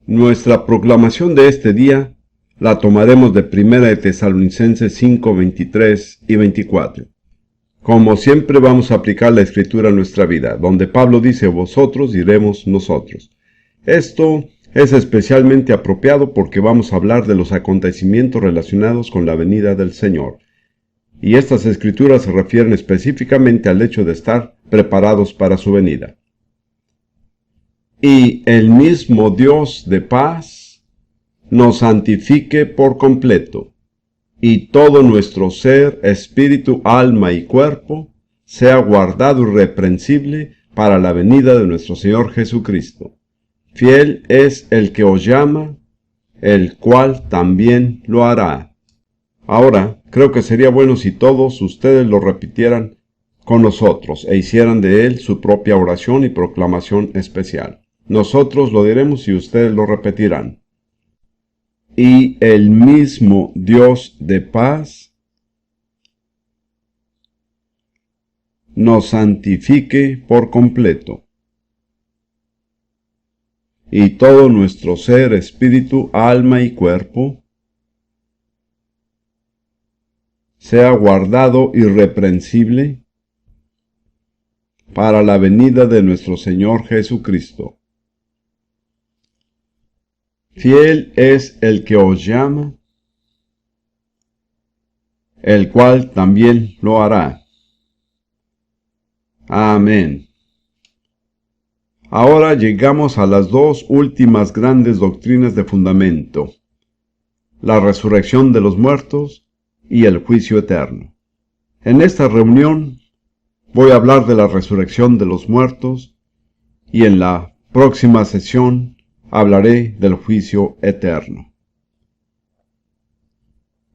Nuestra proclamación de este día la tomaremos de 1 de Tesalonicenses 5, 23 y 24. Como siempre vamos a aplicar la Escritura a nuestra vida, donde Pablo dice vosotros, diremos nosotros. Esto es especialmente apropiado porque vamos a hablar de los acontecimientos relacionados con la venida del Señor. Y estas Escrituras se refieren específicamente al hecho de estar preparados para su venida. Y el mismo Dios de paz nos santifique por completo, y todo nuestro ser, espíritu, alma y cuerpo sea guardado irreprensible para la venida de nuestro Señor Jesucristo. Fiel es el que os llama, el cual también lo hará. Ahora, creo que sería bueno si todos ustedes lo repitieran con nosotros e hicieran de él su propia oración y proclamación especial. Nosotros lo diremos y ustedes lo repetirán. Y el mismo Dios de paz nos santifique por completo, y todo nuestro ser, espíritu, alma y cuerpo sea guardado irreprensible para la venida de nuestro Señor Jesucristo. Fiel es el que os llama, el cual también lo hará. Amén. Ahora llegamos a las dos últimas grandes doctrinas de fundamento: la resurrección de los muertos y el juicio eterno. En esta reunión voy a hablar de la resurrección de los muertos y en la próxima sesión hablaré del juicio eterno.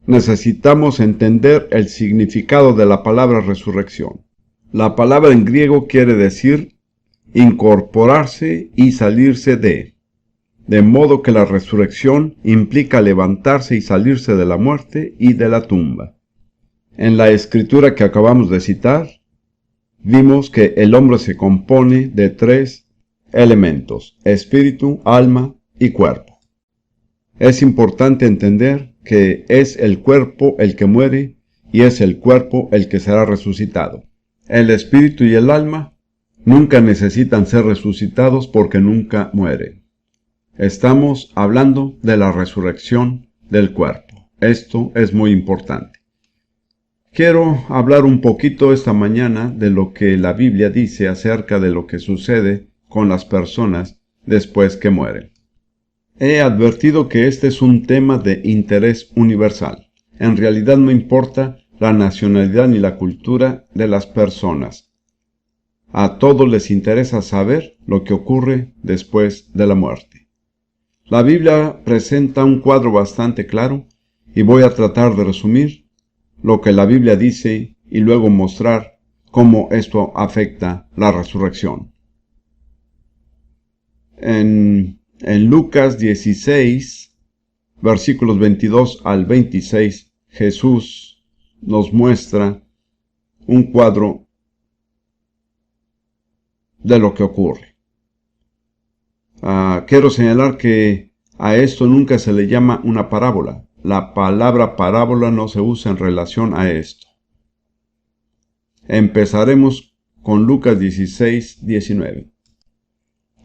Necesitamos entender el significado de la palabra resurrección. La palabra en griego quiere decir incorporarse y salirse de modo que la resurrección implica levantarse y salirse de la muerte y de la tumba. En la escritura que acabamos de citar, vimos que el hombre se compone de tres elementos: espíritu, alma y cuerpo. Es importante entender que es el cuerpo el que muere y es el cuerpo el que será resucitado. El espíritu y el alma nunca necesitan ser resucitados porque nunca mueren. Estamos hablando de la resurrección del cuerpo. Esto es muy importante. Quiero hablar un poquito esta mañana de lo que la Biblia dice acerca de lo que sucede con las personas después que mueren. He advertido que este es un tema de interés universal. En realidad no importa la nacionalidad ni la cultura de las personas. A todos les interesa saber lo que ocurre después de la muerte. La Biblia presenta un cuadro bastante claro y voy a tratar de resumir lo que la Biblia dice y luego mostrar cómo esto afecta la resurrección. En Lucas 16, versículos 22 al 26, Jesús nos muestra un cuadro de lo que ocurre. Quiero señalar que a esto nunca se le llama una parábola. La palabra parábola no se usa en relación a esto. Empezaremos con Lucas 16, 19.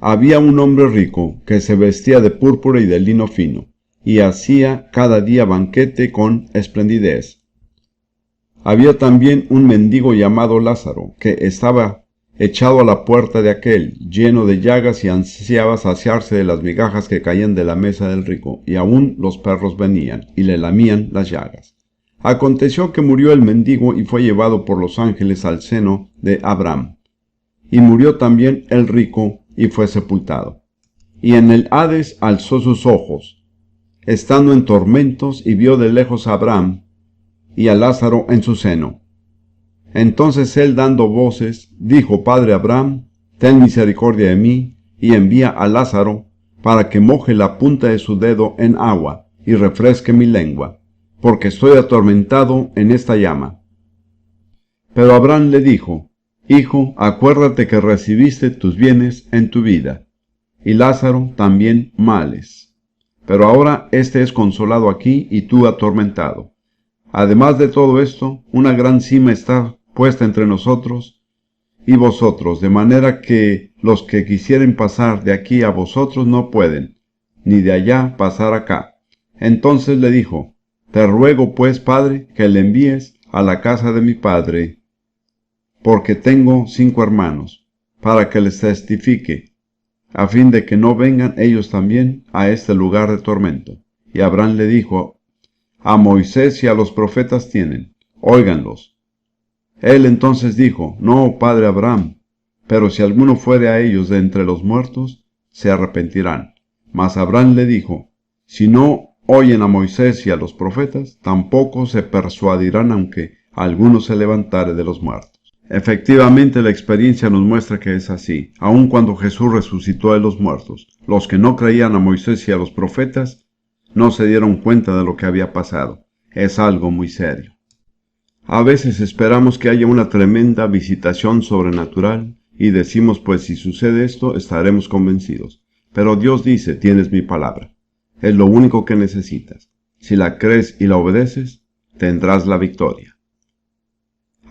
Había un hombre rico que se vestía de púrpura y de lino fino, y hacía cada día banquete con esplendidez. Había también un mendigo llamado Lázaro, que estaba echado a la puerta de aquel, lleno de llagas, y ansiaba saciarse de las migajas que caían de la mesa del rico, y aún los perros venían y le lamían las llagas. Aconteció que murió el mendigo y fue llevado por los ángeles al seno de Abraham. Y murió también el rico y fue sepultado. Y en el Hades alzó sus ojos, estando en tormentos, y vio de lejos a Abraham y a Lázaro en su seno. Entonces él, dando voces, dijo: Padre Abraham, ten misericordia de mí, y envía a Lázaro para que moje la punta de su dedo en agua y refresque mi lengua, porque estoy atormentado en esta llama. Pero Abraham le dijo: Hijo, acuérdate que recibiste tus bienes en tu vida, y Lázaro también males. Pero ahora éste es consolado aquí y tú atormentado. Además de todo esto, una gran cima está puesta entre nosotros y vosotros, de manera que los que quisieren pasar de aquí a vosotros no pueden, ni de allá pasar acá. Entonces le dijo: Te ruego pues, Padre, que le envíes a la casa de mi padre, porque tengo 5 hermanos, para que les testifique, a fin de que no vengan ellos también a este lugar de tormento. Y Abraham le dijo: A Moisés y a los profetas tienen, óiganlos. Él entonces dijo: No, padre Abraham, pero si alguno fuere a ellos de entre los muertos, se arrepentirán. Mas Abraham le dijo: Si no oyen a Moisés y a los profetas, tampoco se persuadirán aunque alguno se levantare de los muertos. Efectivamente, la experiencia nos muestra que es así. Aun cuando Jesús resucitó de los muertos, los que no creían a Moisés y a los profetas no se dieron cuenta de lo que había pasado. Es algo muy serio. A veces esperamos que haya una tremenda visitación sobrenatural y decimos: pues si sucede esto, estaremos convencidos. Pero Dios dice: tienes mi palabra. Es lo único que necesitas. Si la crees y la obedeces, tendrás la victoria.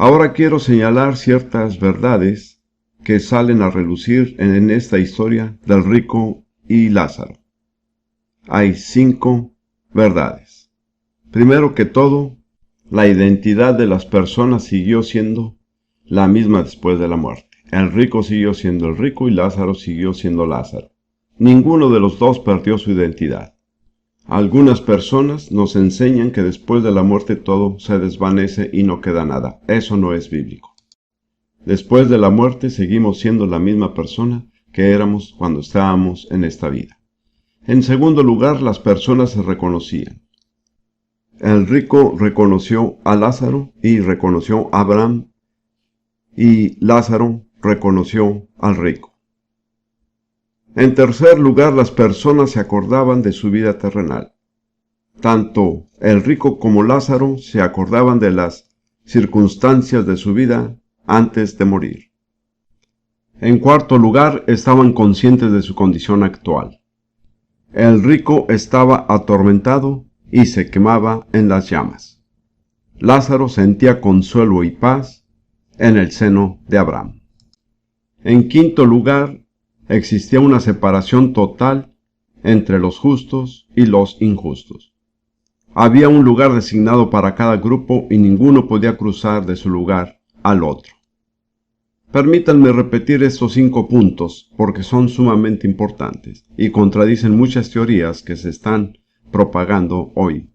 Ahora quiero señalar ciertas verdades que salen a relucir en esta historia del rico y Lázaro. Hay 5 verdades. Primero que todo, la identidad de las personas siguió siendo la misma después de la muerte. El rico siguió siendo el rico y Lázaro siguió siendo Lázaro. Ninguno de los dos perdió su identidad. Algunas personas nos enseñan que después de la muerte todo se desvanece y no queda nada. Eso no es bíblico. Después de la muerte seguimos siendo la misma persona que éramos cuando estábamos en esta vida. En segundo lugar, las personas se reconocían. El rico reconoció a Lázaro y reconoció a Abraham, y Lázaro reconoció al rico. En tercer lugar, las personas se acordaban de su vida terrenal. Tanto el rico como Lázaro se acordaban de las circunstancias de su vida antes de morir. En cuarto lugar, estaban conscientes de su condición actual. El rico estaba atormentado y se quemaba en las llamas. Lázaro sentía consuelo y paz en el seno de Abraham. En quinto lugar, existía una separación total entre los justos y los injustos. Había un lugar designado para cada grupo y ninguno podía cruzar de su lugar al otro. Permítanme repetir estos 5 puntos porque son sumamente importantes y contradicen muchas teorías que se están propagando hoy.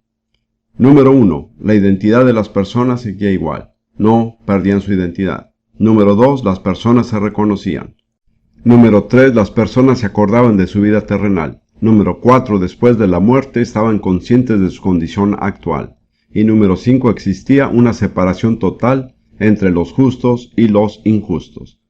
Número 1. La identidad de las personas seguía igual. No perdían su identidad. Número 2. Las personas se reconocían. Número 3. Las personas se acordaban de su vida terrenal. Número 4. Después de la muerte estaban conscientes de su condición actual. Y número 5. Existía una separación total entre los justos y los injustos.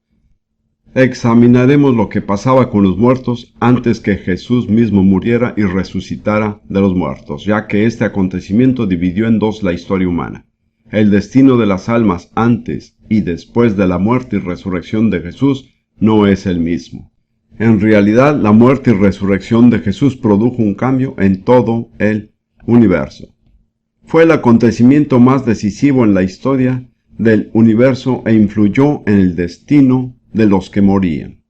Examinaremos lo que pasaba con los muertos antes que Jesús mismo muriera y resucitara de los muertos, ya que este acontecimiento dividió en 2 la historia humana. El destino de las almas antes y después de la muerte y resurrección de Jesús no es el mismo. En realidad, la muerte y resurrección de Jesús produjo un cambio en todo el universo. Fue el acontecimiento más decisivo en la historia del universo e influyó en el destino de los que morían.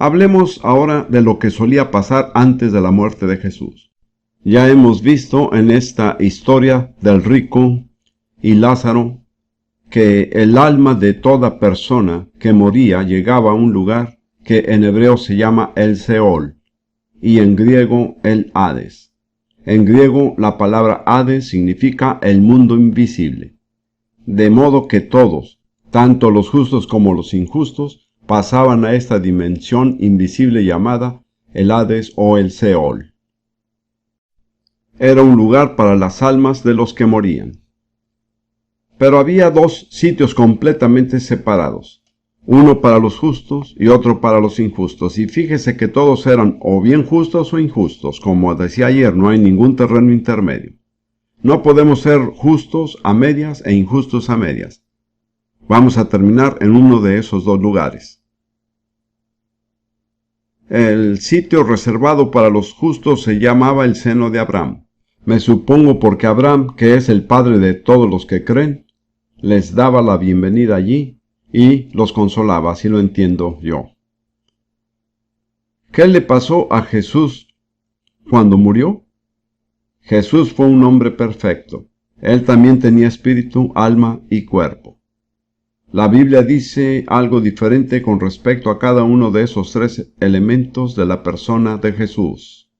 Hablemos ahora de lo que solía pasar antes de la muerte de Jesús. Ya hemos visto en esta historia del rico y Lázaro que el alma de toda persona que moría llegaba a un lugar que en hebreo se llama el Seol y en griego el Hades. En griego la palabra Hades significa el mundo invisible. De modo que todos, tanto los justos como los injustos, pasaban a esta dimensión invisible llamada el Hades o el Seol. Era un lugar para las almas de los que morían. Pero había 2 sitios completamente separados, uno para los justos y otro para los injustos, y fíjese que todos eran o bien justos o injustos. Como decía ayer, no hay ningún terreno intermedio. No podemos ser justos a medias e injustos a medias. Vamos a terminar en uno de esos 2 lugares. El sitio reservado para los justos se llamaba el seno de Abraham. Me supongo porque Abraham, que es el padre de todos los que creen, les daba la bienvenida allí y los consolaba, así lo entiendo yo. ¿Qué le pasó a Jesús cuando murió? Jesús fue un hombre perfecto. Él también tenía espíritu, alma y cuerpo. La Biblia dice algo diferente con respecto a cada uno de esos tres elementos de la persona de Jesús.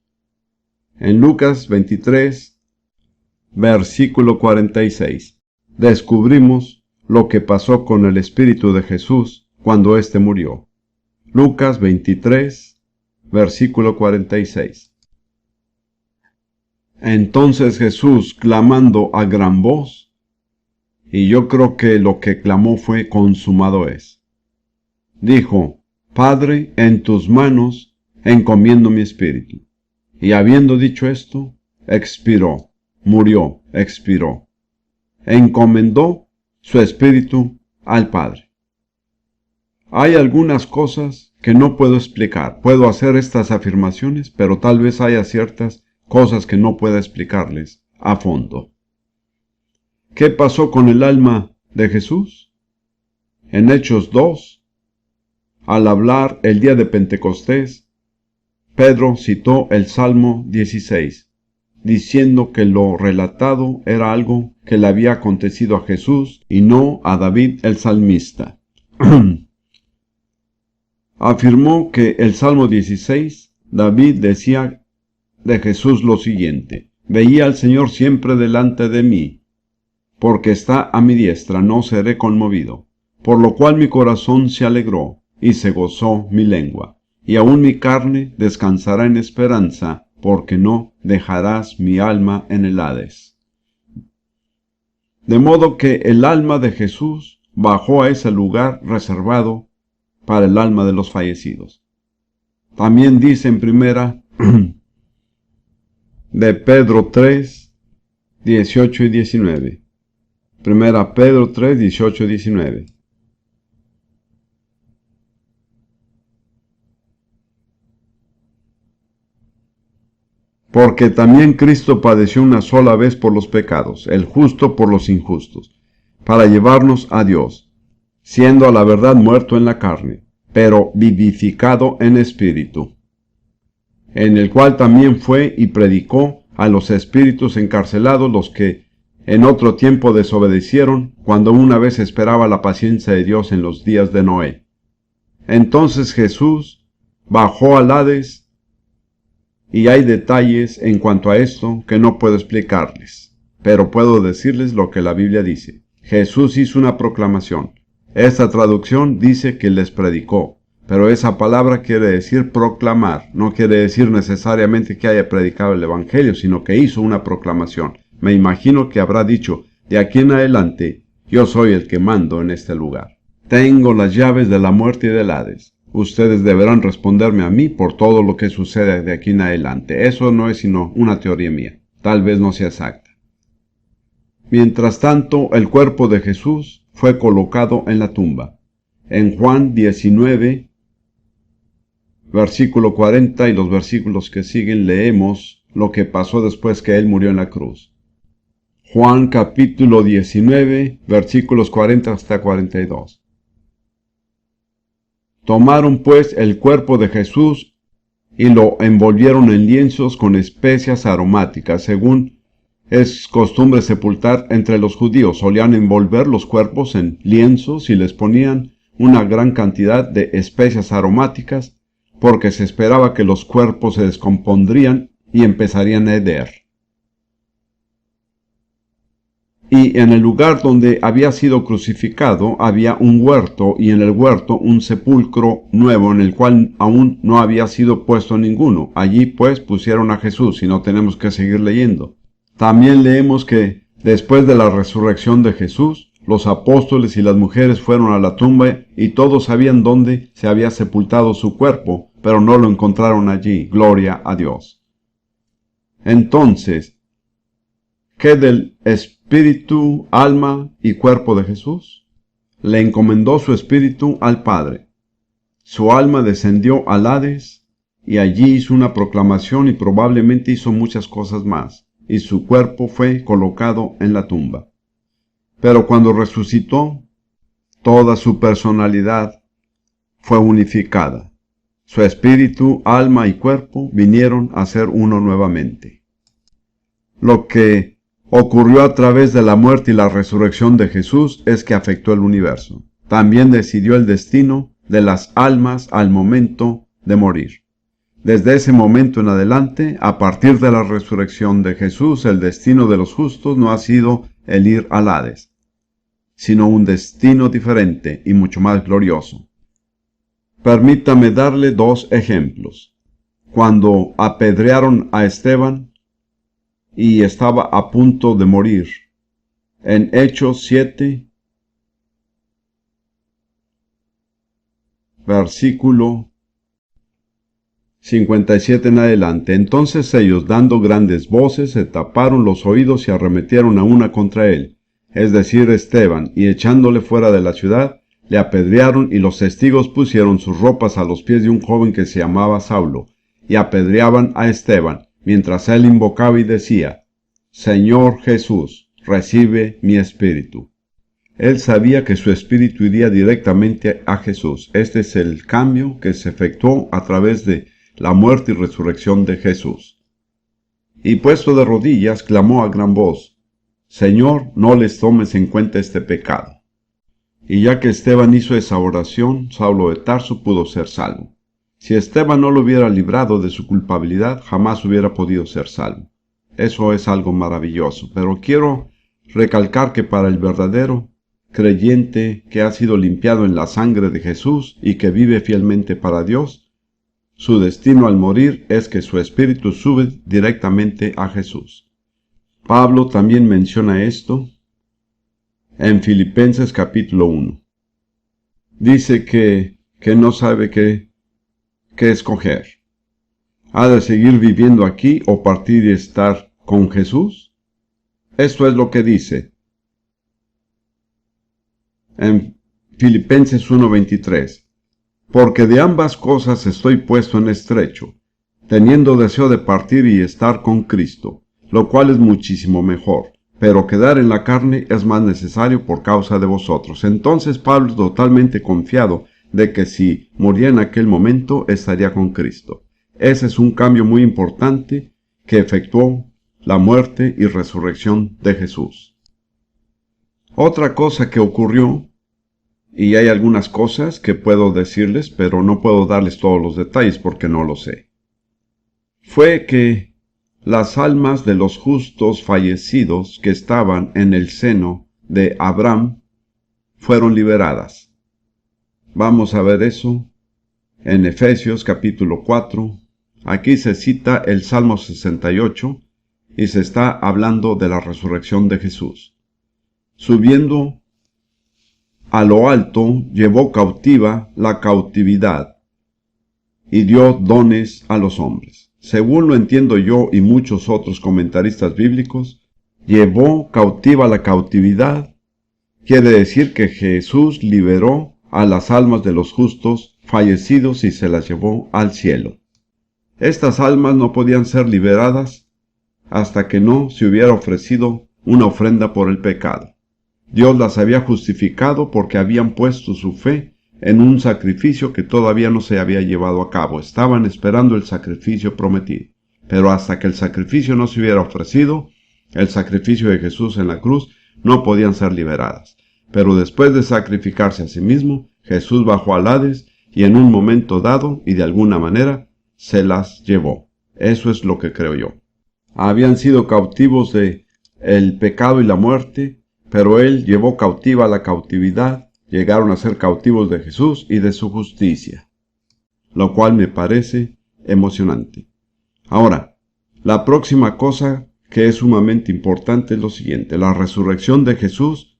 En Lucas 23, versículo 46, descubrimos lo que pasó con el espíritu de Jesús cuando éste murió. Lucas 23, versículo 46. Entonces Jesús, clamando a gran voz, y yo creo que lo que clamó fue consumado es, dijo: Padre, en tus manos encomiendo mi espíritu. Y habiendo dicho esto, expiró, murió, expiró. Encomendó su espíritu al Padre. Hay algunas cosas que no puedo explicar. Puedo hacer estas afirmaciones, pero tal vez haya ciertas cosas que no pueda explicarles a fondo. ¿Qué pasó con el alma de Jesús? En Hechos 2, al hablar el día de Pentecostés, Pedro citó el Salmo 16, diciendo que lo relatado era algo que le había acontecido a Jesús y no a David el salmista. Afirmó que el Salmo 16, David decía de Jesús lo siguiente: veía al Señor siempre delante de mí, porque está a mi diestra, no seré conmovido. Por lo cual mi corazón se alegró, y se gozó mi lengua. Y aún mi carne descansará en esperanza, porque no dejarás mi alma en el Hades. De modo que el alma de Jesús bajó a ese lugar reservado para el alma de los fallecidos. También dice en primera de Pedro 3, 18 y 19. Primera Pedro 3, 18 y 19. Porque también Cristo padeció una sola vez por los pecados, el justo por los injustos, para llevarnos a Dios, siendo a la verdad muerto en la carne, pero vivificado en espíritu, en el cual también fue y predicó a los espíritus encarcelados, los que en otro tiempo desobedecieron, cuando una vez esperaba la paciencia de Dios en los días de Noé. Entonces Jesús bajó al Hades, y hay detalles en cuanto a esto que no puedo explicarles, pero puedo decirles lo que la Biblia dice. Jesús hizo una proclamación. Esta traducción dice que les predicó, pero esa palabra quiere decir proclamar, no quiere decir necesariamente que haya predicado el Evangelio, sino que hizo una proclamación. Me imagino que habrá dicho: de aquí en adelante, yo soy el que mando en este lugar. Tengo las llaves de la muerte y del Hades. Ustedes deberán responderme a mí por todo lo que sucede de aquí en adelante. Eso no es sino una teoría mía. Tal vez no sea exacta. Mientras tanto, el cuerpo de Jesús fue colocado en la tumba. En Juan 19, versículo 40 y los versículos que siguen, leemos lo que pasó después que él murió en la cruz. Juan capítulo 19, versículos 40 hasta 42. Tomaron pues el cuerpo de Jesús y lo envolvieron en lienzos con especias aromáticas, según es costumbre sepultar entre los judíos. Solían envolver los cuerpos en lienzos y les ponían una gran cantidad de especias aromáticas, porque se esperaba que los cuerpos se descompondrían y empezarían a heder. Y en el lugar donde había sido crucificado había un huerto, y en el huerto un sepulcro nuevo, en el cual aún no había sido puesto ninguno. Allí pues pusieron a Jesús, y no tenemos que seguir leyendo. También leemos que después de la resurrección de Jesús, los apóstoles y las mujeres fueron a la tumba, y todos sabían dónde se había sepultado su cuerpo, pero no lo encontraron allí. Gloria a Dios. Entonces, ¿qué del espíritu, alma y cuerpo de Jesús? Le encomendó su espíritu al Padre. Su alma descendió al Hades y allí hizo una proclamación y probablemente hizo muchas cosas más, y su cuerpo fue colocado en la tumba. Pero cuando resucitó, toda su personalidad fue unificada. Su espíritu, alma y cuerpo vinieron a ser uno nuevamente. Lo que ocurrió a través de la muerte y la resurrección de Jesús es que afectó el universo. También decidió el destino de las almas al momento de morir. Desde ese momento en adelante, a partir de la resurrección de Jesús, el destino de los justos no ha sido el ir al Hades, sino un destino diferente y mucho más glorioso. Permítame darle dos ejemplos. Cuando apedrearon a Esteban y estaba a punto de morir, en Hechos 7, versículo 57 en adelante. Entonces ellos, dando grandes voces, se taparon los oídos y arremetieron a una contra él, es decir, Esteban, y echándole fuera de la ciudad, le apedrearon, y los testigos pusieron sus ropas a los pies de un joven que se llamaba Saulo, y apedreaban a Esteban, mientras él invocaba y decía: Señor Jesús, recibe mi espíritu. Él sabía que su espíritu iría directamente a Jesús. Este es el cambio que se efectuó a través de la muerte y resurrección de Jesús. Y puesto de rodillas, clamó a gran voz: Señor, no les tomes en cuenta este pecado. Y ya que Esteban hizo esa oración, Saulo de Tarso pudo ser salvo. Si Esteban no lo hubiera librado de su culpabilidad, jamás hubiera podido ser salvo. Eso es algo maravilloso, pero quiero recalcar que para el verdadero creyente que ha sido limpiado en la sangre de Jesús y que vive fielmente para Dios, su destino al morir es que su espíritu sube directamente a Jesús. Pablo también menciona esto en Filipenses capítulo 1. Dice que no sabe qué escoger. ¿Ha de seguir viviendo aquí o partir y estar con Jesús? Esto es lo que dice en Filipenses 1:23. Porque de ambas cosas estoy puesto en estrecho, teniendo deseo de partir y estar con Cristo, lo cual es muchísimo mejor, pero quedar en la carne es más necesario por causa de vosotros. Entonces Pablo es totalmente confiado de que si moría en aquel momento estaría con Cristo. Ese es un cambio muy importante que efectuó la muerte y resurrección de Jesús. Otra cosa que ocurrió, y hay algunas cosas que puedo decirles, pero no puedo darles todos los detalles porque no lo sé, fue que las almas de los justos fallecidos que estaban en el seno de Abraham fueron liberadas. Vamos a ver eso en Efesios capítulo 4. Aquí se cita el Salmo 68 y se está hablando de la resurrección de Jesús. Subiendo a lo alto, llevó cautiva la cautividad y dio dones a los hombres. Según lo entiendo yo y muchos otros comentaristas bíblicos, llevó cautiva la cautividad quiere decir que Jesús liberó a las almas de los justos fallecidos y se las llevó al cielo. Estas almas no podían ser liberadas hasta que no se hubiera ofrecido una ofrenda por el pecado. Dios las había justificado porque habían puesto su fe en un sacrificio que todavía no se había llevado a cabo. Estaban esperando el sacrificio prometido. Pero hasta que el sacrificio no se hubiera ofrecido, el sacrificio de Jesús en la cruz, no podían ser liberadas. Pero después de sacrificarse a sí mismo, Jesús bajó al Hades y en un momento dado y de alguna manera se las llevó. Eso es lo que creo yo. Habían sido cautivos de el pecado y la muerte, pero Él llevó cautiva la cautividad, llegaron a ser cautivos de Jesús y de su justicia, lo cual me parece emocionante. Ahora, la próxima cosa que es sumamente importante es lo siguiente: la resurrección de Jesús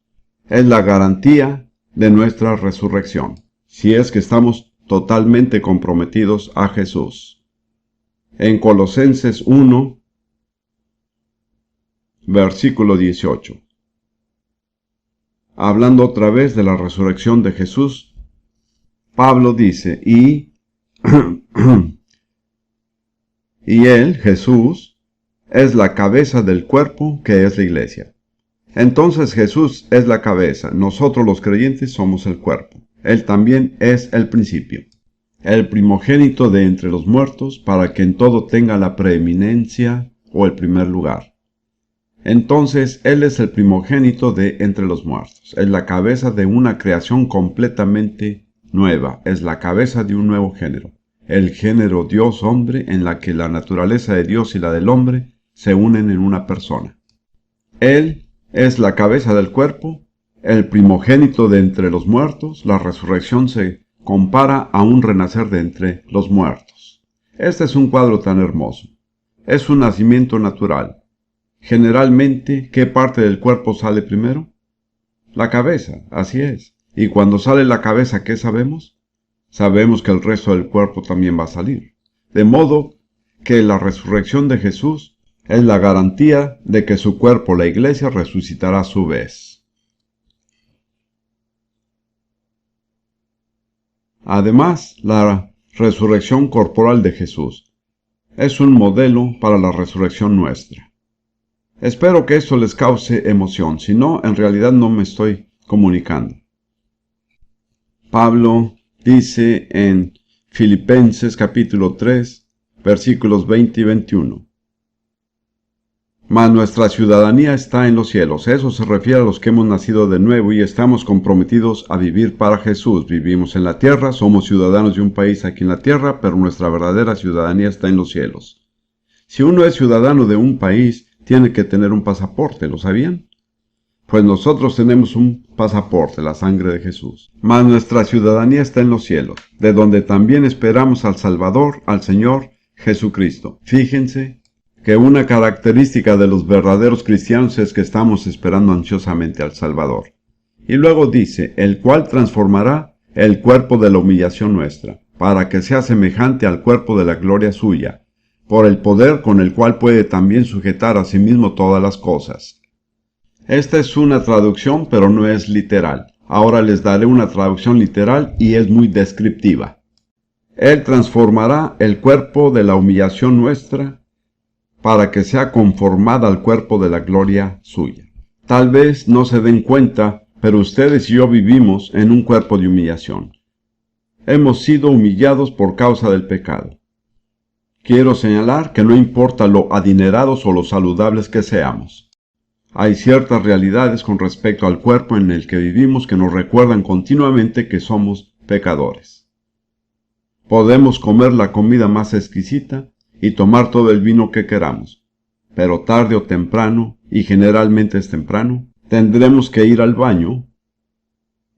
es la garantía de nuestra resurrección, si es que estamos totalmente comprometidos a Jesús. En Colosenses 1, versículo 18. Hablando otra vez de la resurrección de Jesús, Pablo dice, Y Él, Jesús, es la cabeza del cuerpo que es la iglesia. Entonces Jesús es la cabeza, nosotros los creyentes somos el cuerpo. Él también es el principio, el primogénito de entre los muertos, para que en todo tenga la preeminencia o el primer lugar. Entonces Él es el primogénito de entre los muertos, es la cabeza de una creación completamente nueva, es la cabeza de un nuevo género, el género Dios-hombre, en la que la naturaleza de Dios y la del hombre se unen en una persona. Él es la cabeza del cuerpo, el primogénito de entre los muertos. La resurrección se compara a un renacer de entre los muertos. Este es un cuadro tan hermoso. Es un nacimiento natural. Generalmente, ¿qué parte del cuerpo sale primero? La cabeza, así es. Y cuando sale la cabeza, ¿qué sabemos? Sabemos que el resto del cuerpo también va a salir. De modo que la resurrección de Jesús es la garantía de que su cuerpo, la iglesia, resucitará a su vez. Además, la resurrección corporal de Jesús es un modelo para la resurrección nuestra. Espero que esto les cause emoción, si no, en realidad no me estoy comunicando. Pablo dice en Filipenses capítulo 3, versículos 20 y 21. Mas nuestra ciudadanía está en los cielos. Eso se refiere a los que hemos nacido de nuevo y estamos comprometidos a vivir para Jesús. Vivimos en la tierra, somos ciudadanos de un país aquí en la tierra, pero nuestra verdadera ciudadanía está en los cielos. Si uno es ciudadano de un país, tiene que tener un pasaporte, ¿lo sabían? Pues nosotros tenemos un pasaporte, la sangre de Jesús. Mas nuestra ciudadanía está en los cielos, de donde también esperamos al Salvador, al Señor Jesucristo. Fíjense que una característica de los verdaderos cristianos es que estamos esperando ansiosamente al Salvador. Y luego dice, el cual transformará el cuerpo de la humillación nuestra, para que sea semejante al cuerpo de la gloria suya, por el poder con el cual puede también sujetar a sí mismo todas las cosas. Esta es una traducción, pero no es literal. Ahora les daré una traducción literal y es muy descriptiva. Él transformará el cuerpo de la humillación nuestra, para que sea conformada al cuerpo de la gloria suya. Tal vez no se den cuenta, pero ustedes y yo vivimos en un cuerpo de humillación. Hemos sido humillados por causa del pecado. Quiero señalar que no importa lo adinerados o lo saludables que seamos. Hay ciertas realidades con respecto al cuerpo en el que vivimos que nos recuerdan continuamente que somos pecadores. Podemos comer la comida más exquisita y tomar todo el vino que queramos, pero tarde o temprano, y generalmente es temprano, tendremos que ir al baño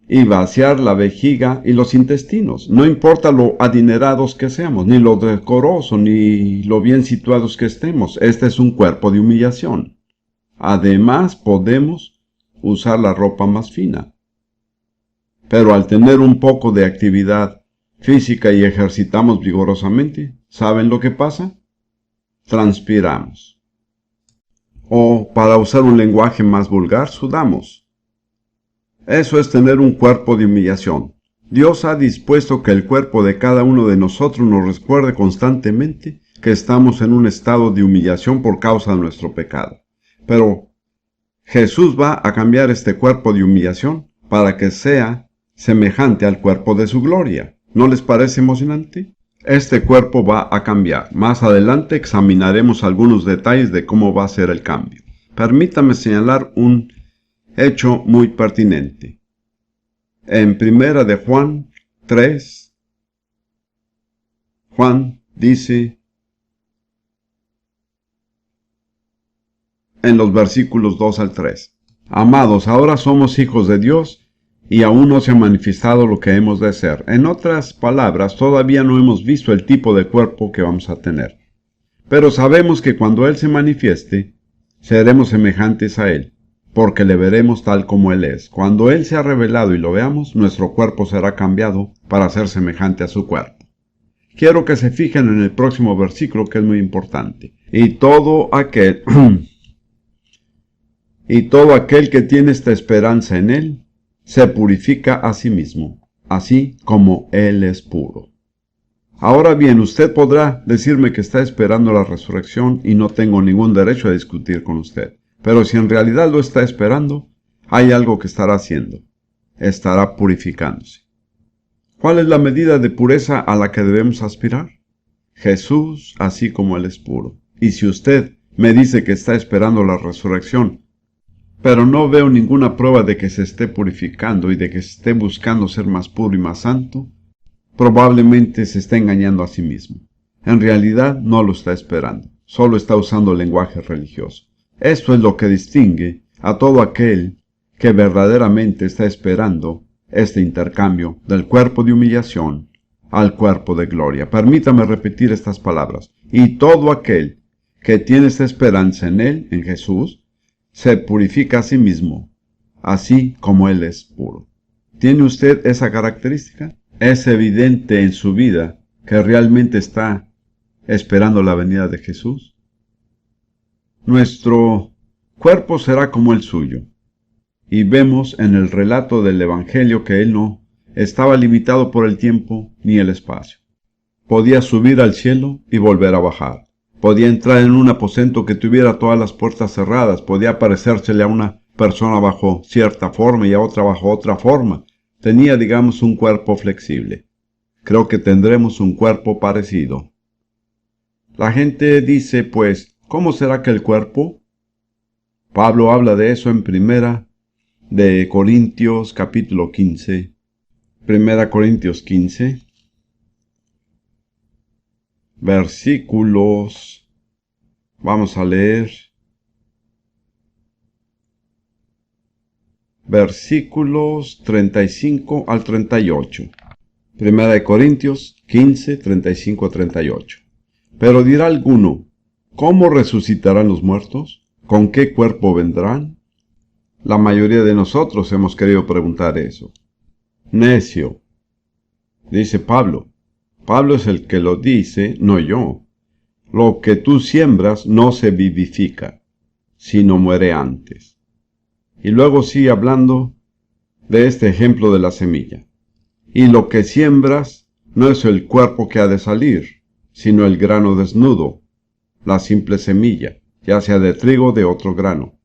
y vaciar la vejiga y los intestinos. No importa lo adinerados que seamos, ni lo decoroso, ni lo bien situados que estemos. Este es un cuerpo de humillación. Además, podemos usar la ropa más fina. Pero al tener un poco de actividad física y ejercitamos vigorosamente, ¿saben lo que pasa? Transpiramos. O, para usar un lenguaje más vulgar, sudamos. Eso es tener un cuerpo de humillación. Dios ha dispuesto que el cuerpo de cada uno de nosotros nos recuerde constantemente que estamos en un estado de humillación por causa de nuestro pecado. Pero Jesús va a cambiar este cuerpo de humillación para que sea semejante al cuerpo de su gloria. ¿No les parece emocionante? Este cuerpo va a cambiar. Más adelante examinaremos algunos detalles de cómo va a ser el cambio. Permítame señalar un hecho muy pertinente. En 1 de Juan 3, Juan dice en los versículos 2 al 3, Amados, ahora somos hijos de Dios y aún no se ha manifestado lo que hemos de ser. En otras palabras, todavía no hemos visto el tipo de cuerpo que vamos a tener. Pero sabemos que cuando Él se manifieste, seremos semejantes a Él, porque le veremos tal como Él es. Cuando Él sea revelado y lo veamos, nuestro cuerpo será cambiado para ser semejante a su cuerpo. Quiero que se fijen en el próximo versículo, que es muy importante. Y todo aquel que tiene esta esperanza en Él, se purifica a sí mismo, así como Él es puro. Ahora bien, usted podrá decirme que está esperando la resurrección y no tengo ningún derecho a discutir con usted. Pero si en realidad lo está esperando, hay algo que estará haciendo. Estará purificándose. ¿Cuál es la medida de pureza a la que debemos aspirar? Jesús, así como Él es puro. Y si usted me dice que está esperando la resurrección, pero no veo ninguna prueba de que se esté purificando y de que esté buscando ser más puro y más santo, probablemente se está engañando a sí mismo. En realidad no lo está esperando, solo está usando el lenguaje religioso. Esto es lo que distingue a todo aquel que verdaderamente está esperando este intercambio del cuerpo de humillación al cuerpo de gloria. Permítame repetir estas palabras. Y todo aquel que tiene esta esperanza en Él, en Jesús, se purifica a sí mismo, así como Él es puro. ¿Tiene usted esa característica? ¿Es evidente en su vida que realmente está esperando la venida de Jesús? Nuestro cuerpo será como el suyo. Y vemos en el relato del Evangelio que Él no estaba limitado por el tiempo ni el espacio. Podía subir al cielo y volver a bajar. Podía entrar en un aposento que tuviera todas las puertas cerradas. Podía aparecérsele a una persona bajo cierta forma y a otra bajo otra forma. Tenía, digamos, un cuerpo flexible. Creo que tendremos un cuerpo parecido. La gente dice, pues, ¿cómo será que el cuerpo? Pablo habla de eso en Primera de Corintios capítulo 15. Primera Corintios 15. Versículos. Vamos a leer. Versículos 35 al 38. Primera de Corintios 15, 35 a 38. Pero dirá alguno, ¿cómo resucitarán los muertos? ¿Con qué cuerpo vendrán? La mayoría de nosotros hemos querido preguntar eso. Necio, dice Pablo. Pablo es el que lo dice, no yo. Lo que tú siembras no se vivifica, sino muere antes. Y luego sigue hablando de este ejemplo de la semilla. Y lo que siembras no es el cuerpo que ha de salir, sino el grano desnudo, la simple semilla, ya sea de trigo o de otro grano.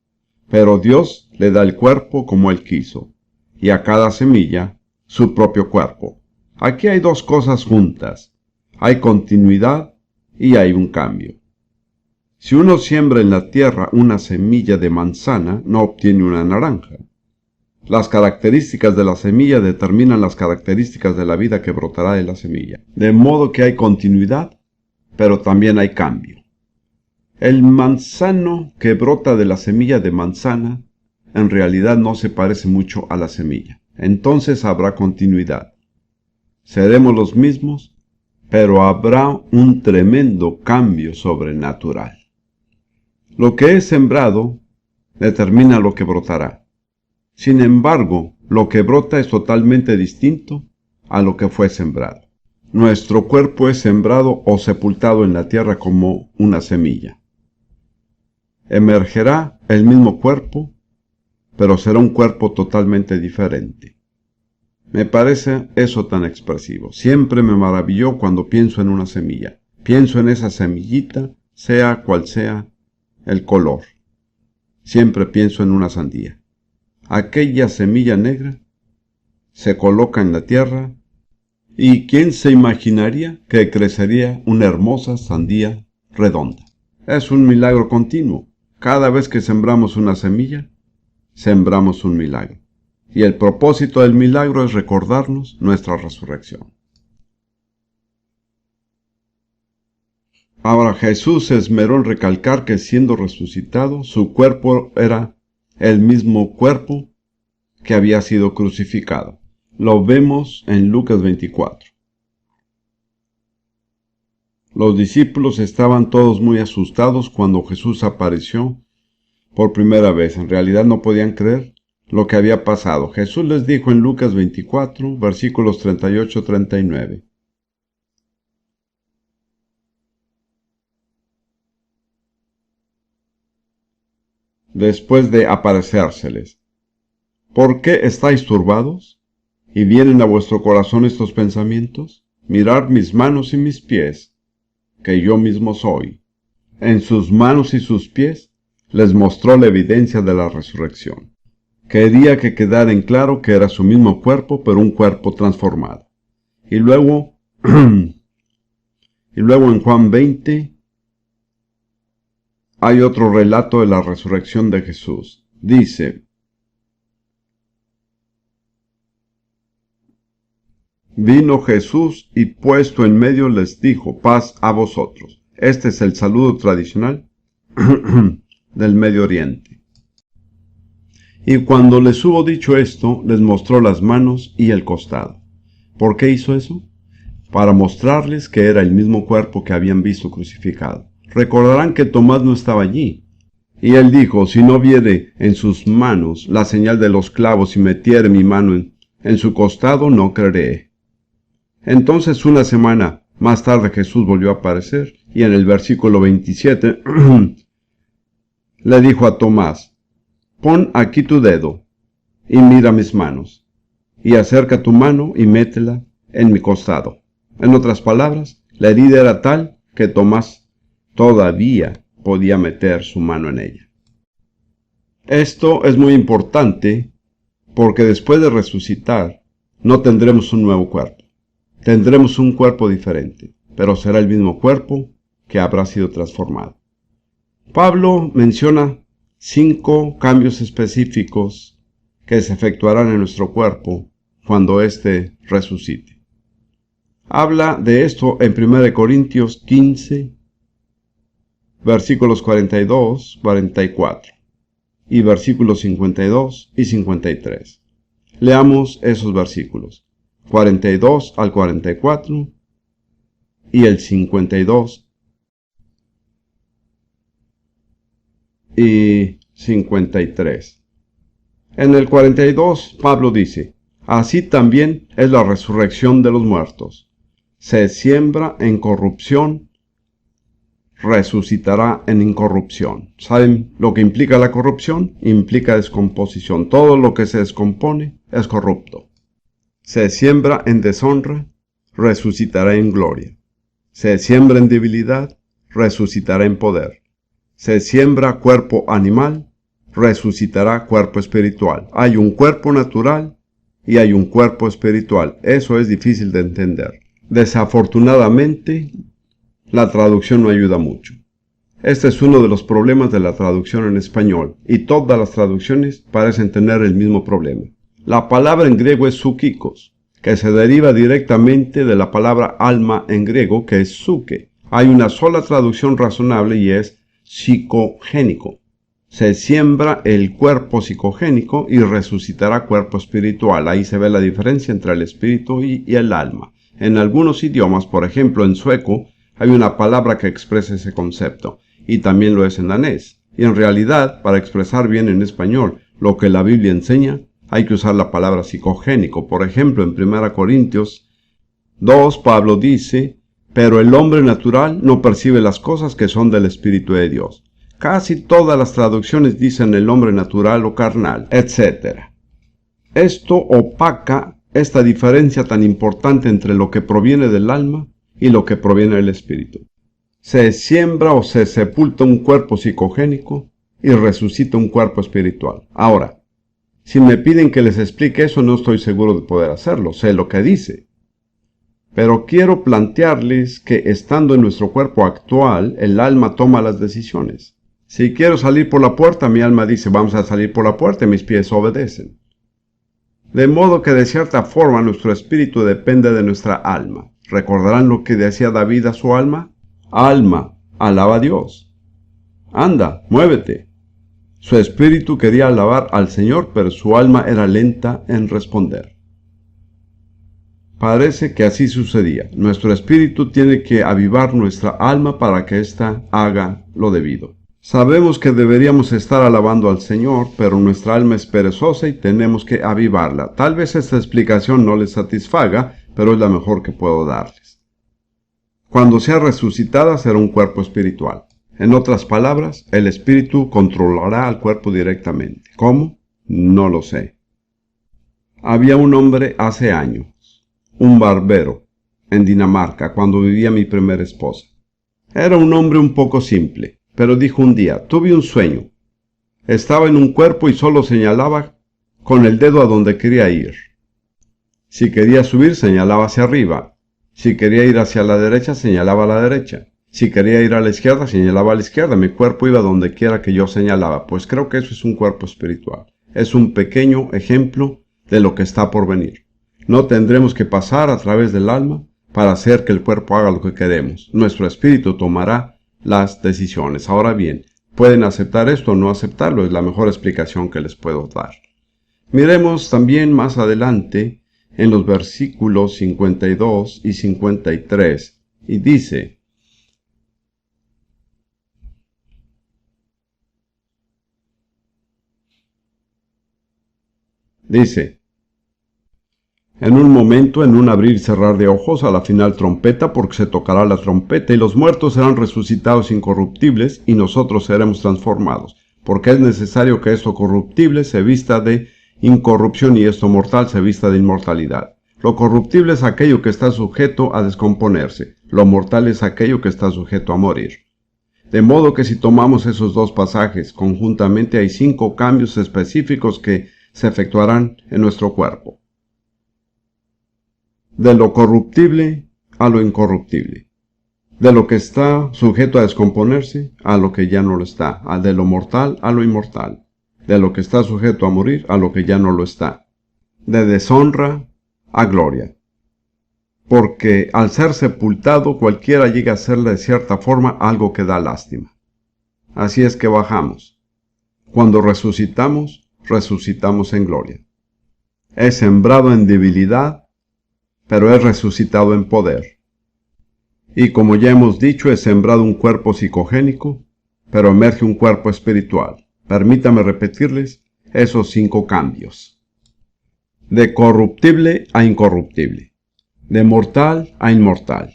Pero Dios le da el cuerpo como Él quiso, y a cada semilla su propio cuerpo. Aquí hay dos cosas juntas. Hay continuidad y hay un cambio. Si uno siembra en la tierra una semilla de manzana, no obtiene una naranja. Las características de la semilla determinan las características de la vida que brotará de la semilla. De modo que hay continuidad, pero también hay cambio. El manzano que brota de la semilla de manzana en realidad no se parece mucho a la semilla. Entonces habrá continuidad. Seremos los mismos, pero habrá un tremendo cambio sobrenatural. Lo que es sembrado determina lo que brotará. Sin embargo, lo que brota es totalmente distinto a lo que fue sembrado. Nuestro cuerpo es sembrado o sepultado en la tierra como una semilla. Emergerá el mismo cuerpo, pero será un cuerpo totalmente diferente. Me parece eso tan expresivo. Siempre me maravilló cuando pienso en una semilla. Pienso en esa semillita, sea cual sea el color. Siempre pienso en una sandía. Aquella semilla negra se coloca en la tierra y ¿quién se imaginaría que crecería una hermosa sandía redonda? Es un milagro continuo. Cada vez que sembramos una semilla, sembramos un milagro. Y el propósito del milagro es recordarnos nuestra resurrección. Ahora Jesús se esmeró en recalcar que siendo resucitado, su cuerpo era el mismo cuerpo que había sido crucificado. Lo vemos en Lucas 24. Los discípulos estaban todos muy asustados cuando Jesús apareció por primera vez. En realidad no podían creer lo que había pasado. Jesús les dijo en Lucas 24, versículos 38-39. Después de aparecérseles: ¿por qué estáis turbados? ¿Y vienen a vuestro corazón estos pensamientos? mirad mis manos y mis pies, que yo mismo soy. En sus manos y sus pies les mostró la evidencia de la resurrección. Quería que quedara en claro que era su mismo cuerpo, pero un cuerpo transformado. Y luego, en Juan 20, hay otro relato de la resurrección de Jesús. Dice: vino Jesús y puesto en medio les dijo: paz a vosotros. Este es el saludo tradicional del Medio Oriente. Y cuando les hubo dicho esto, les mostró las manos y el costado. ¿Por qué hizo eso? Para mostrarles que era el mismo cuerpo que habían visto crucificado. Recordarán que Tomás no estaba allí. Y él dijo: si no viere en sus manos la señal de los clavos y metiere mi mano en su costado, no creeré. Entonces, una semana más tarde, Jesús volvió a aparecer, y en el versículo 27 le dijo a Tomás: pon aquí tu dedo y mira mis manos, y acerca tu mano y métela en mi costado. En otras palabras, la herida era tal que Tomás todavía podía meter su mano en ella. Esto es muy importante porque después de resucitar no tendremos un nuevo cuerpo. Tendremos un cuerpo diferente, pero será el mismo cuerpo que habrá sido transformado. Pablo menciona 5 cambios específicos que se efectuarán en nuestro cuerpo cuando éste resucite. Habla de esto en 1 Corintios 15, versículos 42, 44 y versículos 52 y 53. Leamos esos versículos, 42 al 44 y el 52 y 53. En el 42, Pablo dice: así también es la resurrección de los muertos. Se siembra en corrupción, resucitará en incorrupción. ¿Saben lo que implica la corrupción? Implica descomposición. Todo lo que se descompone es corrupto. Se siembra en deshonra, resucitará en gloria. Se siembra en debilidad, resucitará en poder. Se siembra cuerpo animal, resucitará cuerpo espiritual. Hay un cuerpo natural y hay un cuerpo espiritual. Eso es difícil de entender. Desafortunadamente, la traducción no ayuda mucho. Este es uno de los problemas de la traducción en español, y todas las traducciones parecen tener el mismo problema. La palabra en griego es psúkikos, que se deriva directamente de la palabra alma en griego, que es psuke. Hay una sola traducción razonable y es psicogénico. Se siembra el cuerpo psicogénico y resucitará cuerpo espiritual. Ahí se ve la diferencia entre el espíritu y el alma. En algunos idiomas, por ejemplo en sueco, hay una palabra que expresa ese concepto, y también lo es en danés. Y en realidad, para expresar bien en español lo que la Biblia enseña, hay que usar la palabra psicogénico. Por ejemplo, en 1 Corintios 2, Pablo dice: pero el hombre natural no percibe las cosas que son del Espíritu de Dios. Casi todas las traducciones dicen el hombre natural o carnal, etc. Esto opaca esta diferencia tan importante entre lo que proviene del alma y lo que proviene del espíritu. Se siembra o se sepulta un cuerpo psicogénico y resucita un cuerpo espiritual. Ahora, si me piden que les explique eso, no estoy seguro de poder hacerlo. Sé lo que dice. Pero quiero plantearles que estando en nuestro cuerpo actual, el alma toma las decisiones. Si quiero salir por la puerta, mi alma dice: vamos a salir por la puerta, y mis pies obedecen. De modo que de cierta forma nuestro espíritu depende de nuestra alma. ¿Recordarán lo que decía David a su alma? Alma, alaba a Dios. Anda, muévete. Su espíritu quería alabar al Señor, pero su alma era lenta en responder. Parece que así sucedía. Nuestro espíritu tiene que avivar nuestra alma para que ésta haga lo debido. Sabemos que deberíamos estar alabando al Señor, pero nuestra alma es perezosa y tenemos que avivarla. Tal vez esta explicación no les satisfaga, pero es la mejor que puedo darles. Cuando sea resucitada será un cuerpo espiritual. En otras palabras, el espíritu controlará al cuerpo directamente. ¿Cómo? No lo sé. Había un hombre hace años, un barbero, en Dinamarca, cuando vivía mi primera esposa. Era un hombre un poco simple, pero dijo un día: tuve un sueño. Estaba en un cuerpo y solo señalaba con el dedo a donde quería ir. Si quería subir, señalaba hacia arriba. Si quería ir hacia la derecha, señalaba a la derecha. Si quería ir a la izquierda, señalaba a la izquierda. Mi cuerpo iba donde quiera que yo señalaba. Pues creo que eso es un cuerpo espiritual. Es un pequeño ejemplo de lo que está por venir. No tendremos que pasar a través del alma para hacer que el cuerpo haga lo que queremos. Nuestro espíritu tomará las decisiones. Ahora bien, pueden aceptar esto o no aceptarlo. Es la mejor explicación que les puedo dar. Miremos también más adelante en los versículos 52 y 53, y dice: en un momento, en un abrir y cerrar de ojos, a la final trompeta, porque se tocará la trompeta, y los muertos serán resucitados incorruptibles, y nosotros seremos transformados, porque es necesario que esto corruptible se vista de incorrupción y esto mortal se vista de inmortalidad. Lo corruptible es aquello que está sujeto a descomponerse, lo mortal es aquello que está sujeto a morir. De modo que si tomamos esos dos pasajes conjuntamente, hay 5 cambios específicos que se efectuarán en nuestro cuerpo. De lo corruptible a lo incorruptible. De lo que está sujeto a descomponerse a lo que ya no lo está. De lo mortal a lo inmortal. De lo que está sujeto a morir a lo que ya no lo está. De deshonra a gloria. Porque al ser sepultado cualquiera llega a serle de cierta forma algo que da lástima. Así es que bajamos. Cuando resucitamos, resucitamos en gloria. Es sembrado en debilidad, pero es resucitado en poder. Y como ya hemos dicho, es sembrado un cuerpo psicogénico, pero emerge un cuerpo espiritual. Permítame repetirles esos 5 cambios. De corruptible a incorruptible. De mortal a inmortal.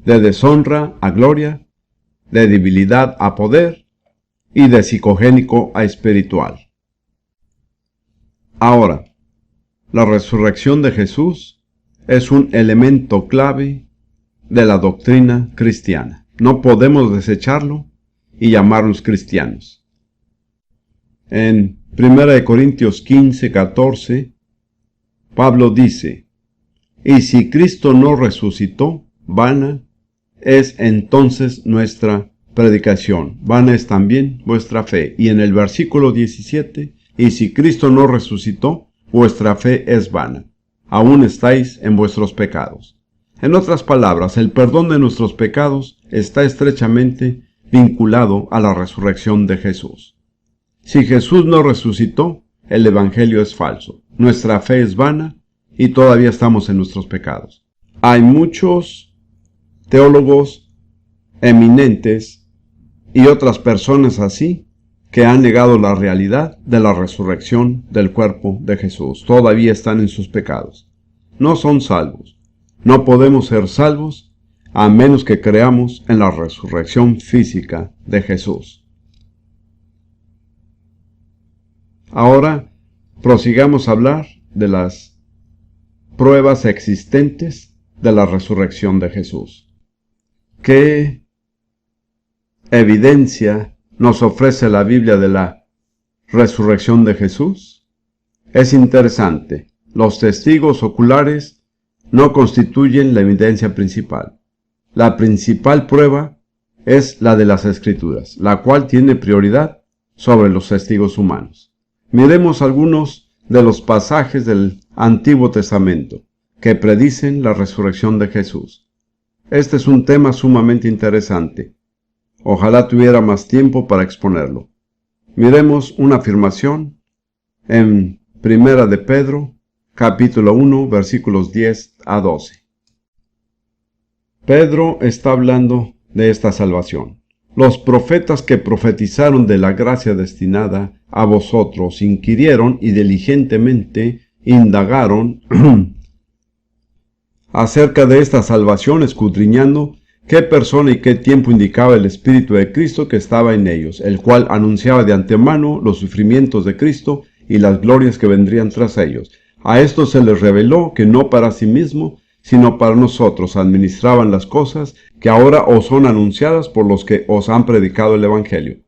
De deshonra a gloria. De debilidad a poder. Y de psicogénico a espiritual. Ahora, la resurrección de Jesús es un elemento clave de la doctrina cristiana. No podemos desecharlo y llamarnos cristianos. En 1 Corintios 15, 14, Pablo dice: y si Cristo no resucitó, vana es entonces nuestra predicación, vana es también vuestra fe. Y en el versículo 17, y si Cristo no resucitó, vuestra fe es vana, aún estáis en vuestros pecados. En otras palabras, el perdón de nuestros pecados está estrechamente vinculado a la resurrección de Jesús. Si Jesús no resucitó, el Evangelio es falso, nuestra fe es vana y todavía estamos en nuestros pecados. Hay muchos teólogos eminentes y otras personas así que han negado la realidad de la resurrección del cuerpo de Jesús. Todavía están en sus pecados. No son salvos. No podemos ser salvos a menos que creamos en la resurrección física de Jesús. Ahora prosigamos a hablar de las pruebas existentes de la resurrección de Jesús. ¿Qué evidencia nos ofrece la Biblia de la resurrección de Jesús? Es interesante. Los testigos oculares no constituyen la evidencia principal. La principal prueba es la de las Escrituras, la cual tiene prioridad sobre los testigos humanos. Miremos algunos de los pasajes del Antiguo Testamento que predicen la resurrección de Jesús. Este es un tema sumamente interesante. Ojalá tuviera más tiempo para exponerlo. Miremos una afirmación en 1 de Pedro, capítulo 1, versículos 10 a 12. Pedro está hablando de esta salvación. Los profetas que profetizaron de la gracia destinada a vosotros inquirieron y diligentemente indagaron acerca de esta salvación, escudriñando qué persona y qué tiempo indicaba el Espíritu de Cristo que estaba en ellos, el cual anunciaba de antemano los sufrimientos de Cristo y las glorias que vendrían tras ellos. A esto se les reveló que no para sí mismo, sino para nosotros administraban las cosas que ahora os son anunciadas por los que os han predicado el Evangelio.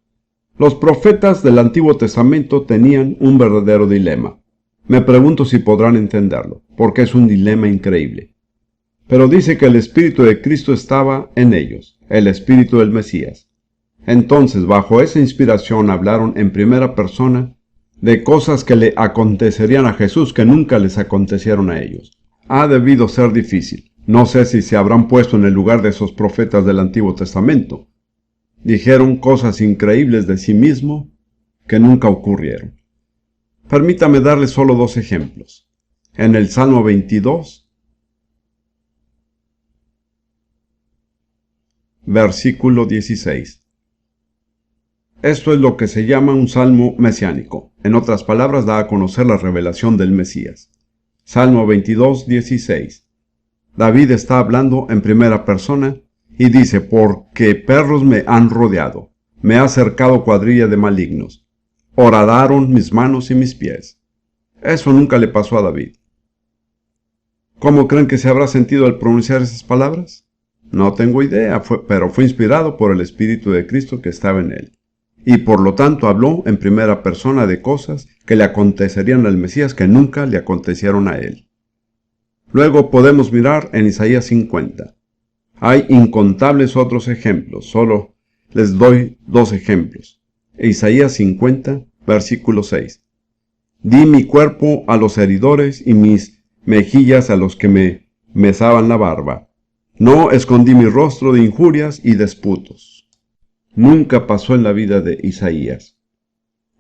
Los profetas del Antiguo Testamento tenían un verdadero dilema. Me pregunto si podrán entenderlo, porque es un dilema increíble. Pero dice que el Espíritu de Cristo estaba en ellos, el Espíritu del Mesías. Entonces, bajo esa inspiración hablaron en primera persona de cosas que le acontecerían a Jesús que nunca les acontecieron a ellos. Ha debido ser difícil. No sé si se habrán puesto en el lugar de esos profetas del Antiguo Testamento. Dijeron cosas increíbles de sí mismo que nunca ocurrieron. Permítame darles solo 2 ejemplos. En el Salmo 22, versículo 16. Esto es lo que se llama un salmo mesiánico. En otras palabras, da a conocer la revelación del Mesías. Salmo 22, 16. David está hablando en primera persona y dice: porque perros me han rodeado, me ha cercado cuadrilla de malignos, horadaron mis manos y mis pies. Eso nunca le pasó a David. ¿Cómo creen que se habrá sentido al pronunciar esas palabras? No tengo idea, pero fue inspirado por el Espíritu de Cristo que estaba en él. Y por lo tanto habló en primera persona de cosas que le acontecerían al Mesías que nunca le acontecieron a él. Luego podemos mirar en Isaías 50. Hay incontables otros ejemplos, solo les doy 2 ejemplos. Isaías 50, versículo 6. Di mi cuerpo a los heridores y mis mejillas a los que me mesaban la barba. No escondí mi rostro de injurias y disputos. Nunca pasó en la vida de Isaías.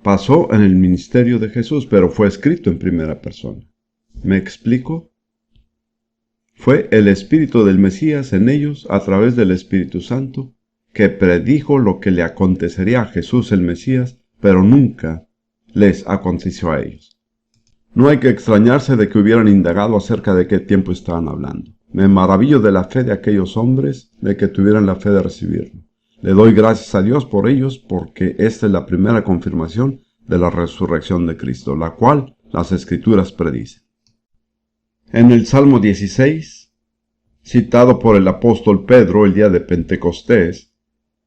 Pasó en el ministerio de Jesús, pero fue escrito en primera persona. ¿Me explico? Fue el Espíritu del Mesías en ellos, a través del Espíritu Santo, que predijo lo que le acontecería a Jesús el Mesías, pero nunca les aconteció a ellos. No hay que extrañarse de que hubieran indagado acerca de qué tiempo estaban hablando. Me maravillo de la fe de aquellos hombres, de que tuvieran la fe de recibirlo. Le doy gracias a Dios por ellos, porque esta es la primera confirmación de la resurrección de Cristo, la cual las Escrituras predicen. En el Salmo 16, citado por el apóstol Pedro el día de Pentecostés,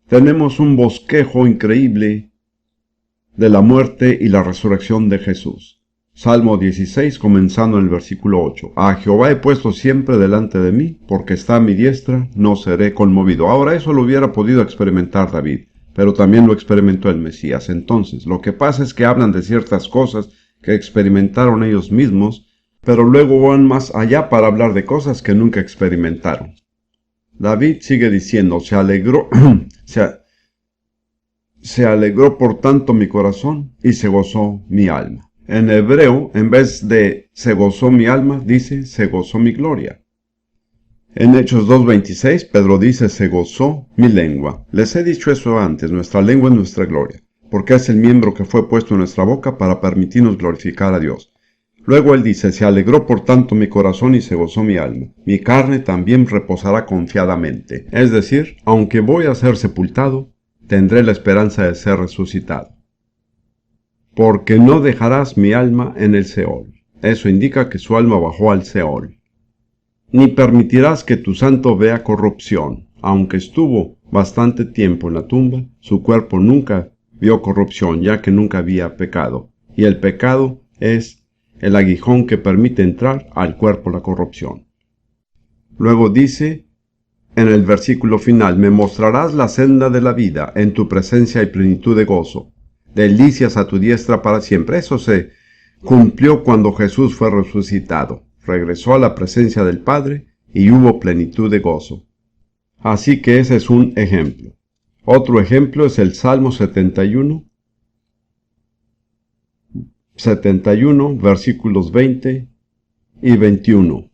tenemos un bosquejo increíble de la muerte y la resurrección de Jesús. Salmo 16, comenzando en el versículo 8. A Jehová he puesto siempre delante de mí, porque está a mi diestra, no seré conmovido. Ahora eso lo hubiera podido experimentar David, pero también lo experimentó el Mesías. Entonces, lo que pasa es que hablan de ciertas cosas que experimentaron ellos mismos, pero luego van más allá para hablar de cosas que nunca experimentaron. David sigue diciendo: se alegró por tanto mi corazón y se gozó mi alma. En hebreo, en vez de se gozó mi alma, dice se gozó mi gloria. En Hechos 2:26, Pedro dice se gozó mi lengua. Les he dicho eso antes, nuestra lengua es nuestra gloria, porque es el miembro que fue puesto en nuestra boca para permitirnos glorificar a Dios. Luego él dice: se alegró por tanto mi corazón y se gozó mi alma. Mi carne también reposará confiadamente. Es decir, aunque voy a ser sepultado, tendré la esperanza de ser resucitado. Porque no dejarás mi alma en el Seol. Eso indica que su alma bajó al Seol. Ni permitirás que tu santo vea corrupción. Aunque estuvo bastante tiempo en la tumba, su cuerpo nunca vio corrupción, ya que nunca había pecado. Y el pecado es el aguijón que permite entrar al cuerpo la corrupción. Luego dice en el versículo final: me mostrarás la senda de la vida, en tu presencia hay plenitud de gozo, delicias a tu diestra para siempre. Eso se cumplió cuando Jesús fue resucitado, regresó a la presencia del Padre y hubo plenitud de gozo. Así que ese es un ejemplo. Otro ejemplo es el Salmo 71, versículos 20 y 21.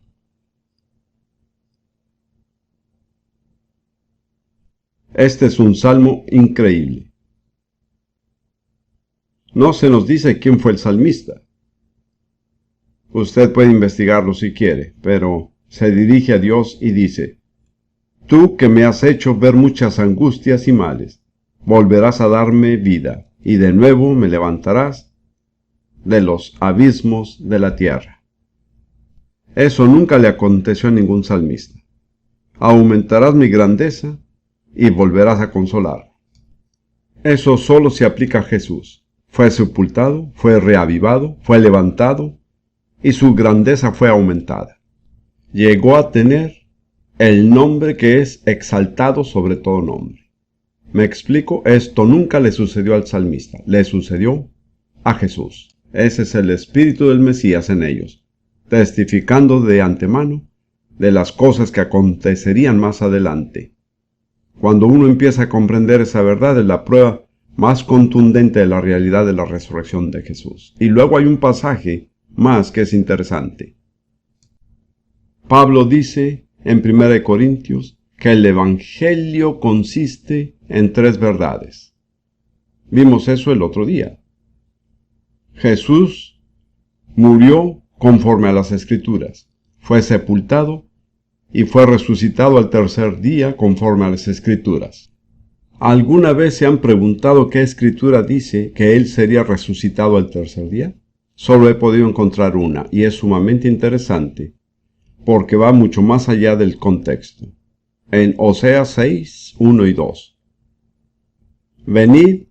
Este es un salmo increíble. No se nos dice quién fue el salmista. Usted puede investigarlo si quiere, pero se dirige a Dios y dice: tú que me has hecho ver muchas angustias y males, volverás a darme vida, y de nuevo me levantarás de los abismos de la tierra. Eso nunca le aconteció a ningún salmista. Aumentarás mi grandeza y volverás a consolar. Eso solo se aplica a Jesús. Fue sepultado, fue reavivado, fue levantado y su grandeza fue aumentada. Llegó a tener el nombre que es exaltado sobre todo nombre. ¿Me explico? Esto nunca le sucedió al salmista, le sucedió a Jesús. Ese es el espíritu del Mesías en ellos, testificando de antemano de las cosas que acontecerían más adelante. Cuando uno empieza a comprender esa verdad, es la prueba más contundente de la realidad de la resurrección de Jesús. Y luego hay un pasaje más que es interesante. Pablo dice en 1 Corintios que el Evangelio consiste en 3 verdades. Vimos eso el otro día. Jesús murió conforme a las Escrituras, fue sepultado y fue resucitado al tercer día conforme a las Escrituras. ¿Alguna vez se han preguntado qué Escritura dice que Él sería resucitado al tercer día? Solo he podido encontrar una, y es sumamente interesante, porque va mucho más allá del contexto. En Oseas 6, 1 y 2. Venid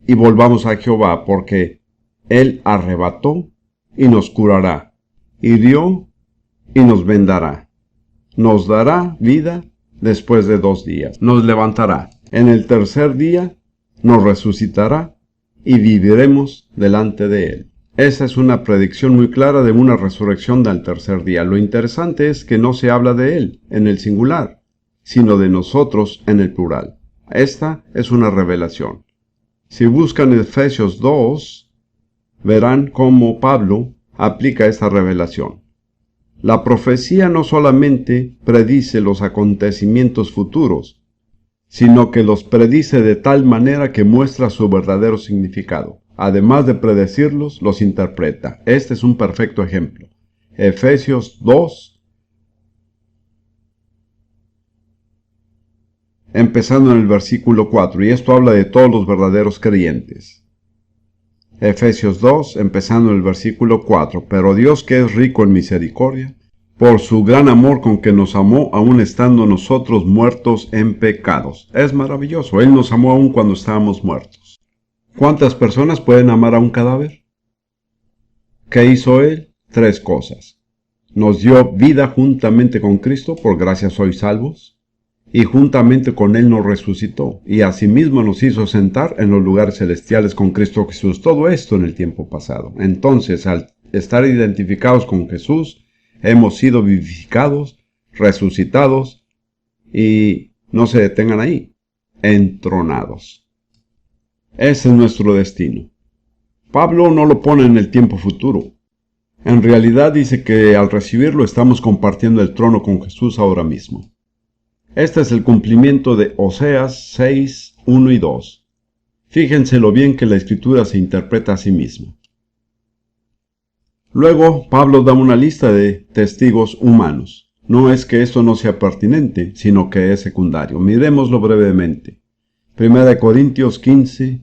y volvamos a Jehová, porque Él arrebató y nos curará, hirió y nos vendará. Nos dará vida después de 2 días. Nos levantará. En el tercer día nos resucitará y viviremos delante de Él. Esa es una predicción muy clara de una resurrección del tercer día. Lo interesante es que no se habla de Él en el singular, sino de nosotros en el plural. Esta es una revelación. Si buscan Efesios 2, verán cómo Pablo aplica esta revelación. La profecía no solamente predice los acontecimientos futuros, sino que los predice de tal manera que muestra su verdadero significado. Además de predecirlos, los interpreta. Este es un perfecto ejemplo. Efesios 2, empezando en el versículo 4, y esto habla de todos los verdaderos creyentes. Efesios 2, empezando en el versículo 4, pero Dios, que es rico en misericordia, por su gran amor con que nos amó, aun estando nosotros muertos en pecados. Es maravilloso, Él nos amó aun cuando estábamos muertos. ¿Cuántas personas pueden amar a un cadáver? ¿Qué hizo Él? 3 cosas. Nos dio vida juntamente con Cristo, por gracia sois salvos, y juntamente con Él nos resucitó, y asimismo nos hizo sentar en los lugares celestiales con Cristo Jesús. Todo esto en el tiempo pasado. Entonces, al estar identificados con Jesús, hemos sido vivificados, resucitados y no se detengan ahí, entronados. Ese es nuestro destino. Pablo no lo pone en el tiempo futuro. En realidad dice que al recibirlo estamos compartiendo el trono con Jesús ahora mismo. Este es el cumplimiento de Oseas 6, 1 y 2. Fíjense lo bien que la Escritura se interpreta a sí misma. Luego, Pablo da una lista de testigos humanos. No es que esto no sea pertinente, sino que es secundario. Miremoslo brevemente. 1 Corintios 15,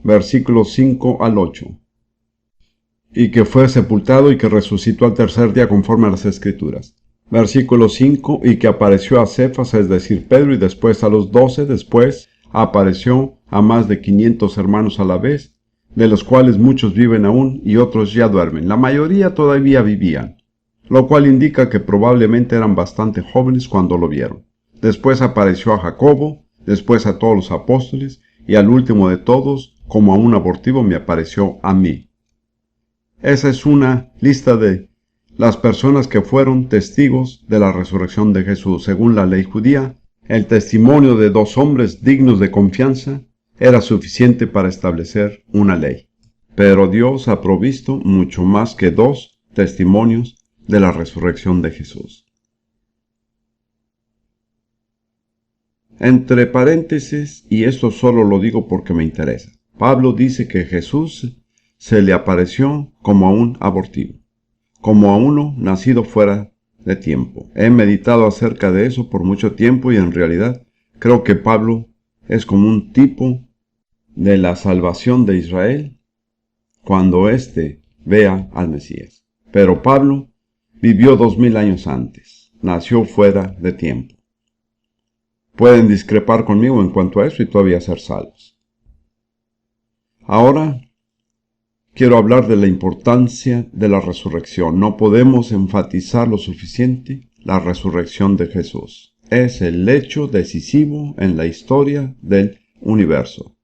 versículos 5 al 8. Y que fue sepultado y que resucitó al tercer día conforme a las Escrituras. Versículo 5, y que apareció a Cefas, es decir, Pedro, y después a los 12, después apareció a más de 500 hermanos a la vez, de los cuales muchos viven aún y otros ya duermen. La mayoría todavía vivían, lo cual indica que probablemente eran bastante jóvenes cuando lo vieron. Después apareció a Jacobo, después a todos los apóstoles, y al último de todos, como a un abortivo, me apareció a mí. Esa es una lista de las personas que fueron testigos de la resurrección de Jesús. Según la ley judía, el testimonio de 2 hombres dignos de confianza era suficiente para establecer una ley. Pero Dios ha provisto mucho más que 2 testimonios de la resurrección de Jesús. Entre paréntesis, y esto solo lo digo porque me interesa, Pablo dice que Jesús se le apareció como a un abortivo, como a uno nacido fuera de tiempo. He meditado acerca de eso por mucho tiempo y en realidad creo que Pablo es como un tipo de la salvación de Israel cuando éste vea al Mesías. Pero Pablo vivió 2000 años antes, nació fuera de tiempo. Pueden discrepar conmigo en cuanto a eso y todavía ser salvos. Ahora quiero hablar de la importancia de la resurrección. No podemos enfatizar lo suficiente la resurrección de Jesús. Es el hecho decisivo en la historia del universo.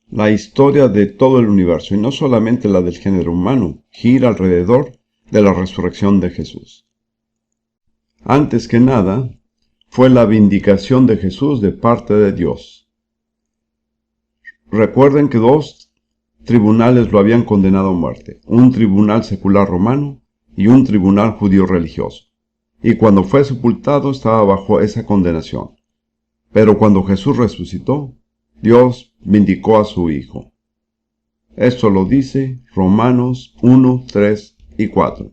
La historia de todo el universo, y no solamente la del género humano, gira alrededor de la resurrección de Jesús. Antes que nada, fue la vindicación de Jesús de parte de Dios. Recuerden que dos tribunales lo habían condenado a muerte, un tribunal secular romano y un tribunal judío religioso. Y cuando fue sepultado estaba bajo esa condenación. Pero cuando Jesús resucitó, Dios vindicó a su Hijo. Esto lo dice Romanos 1, 3 y 4.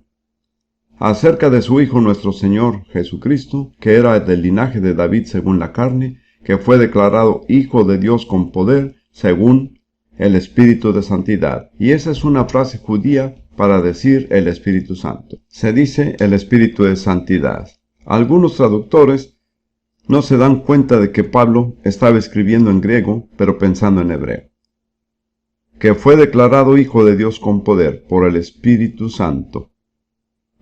Acerca de su Hijo nuestro Señor Jesucristo, que era del linaje de David según la carne, que fue declarado Hijo de Dios con poder, según el Espíritu de Santidad. Y esa es una frase judía para decir el Espíritu Santo. Se dice el Espíritu de Santidad. Algunos traductores no se dan cuenta de que Pablo estaba escribiendo en griego, pero pensando en hebreo. Que fue declarado Hijo de Dios con poder por el Espíritu Santo,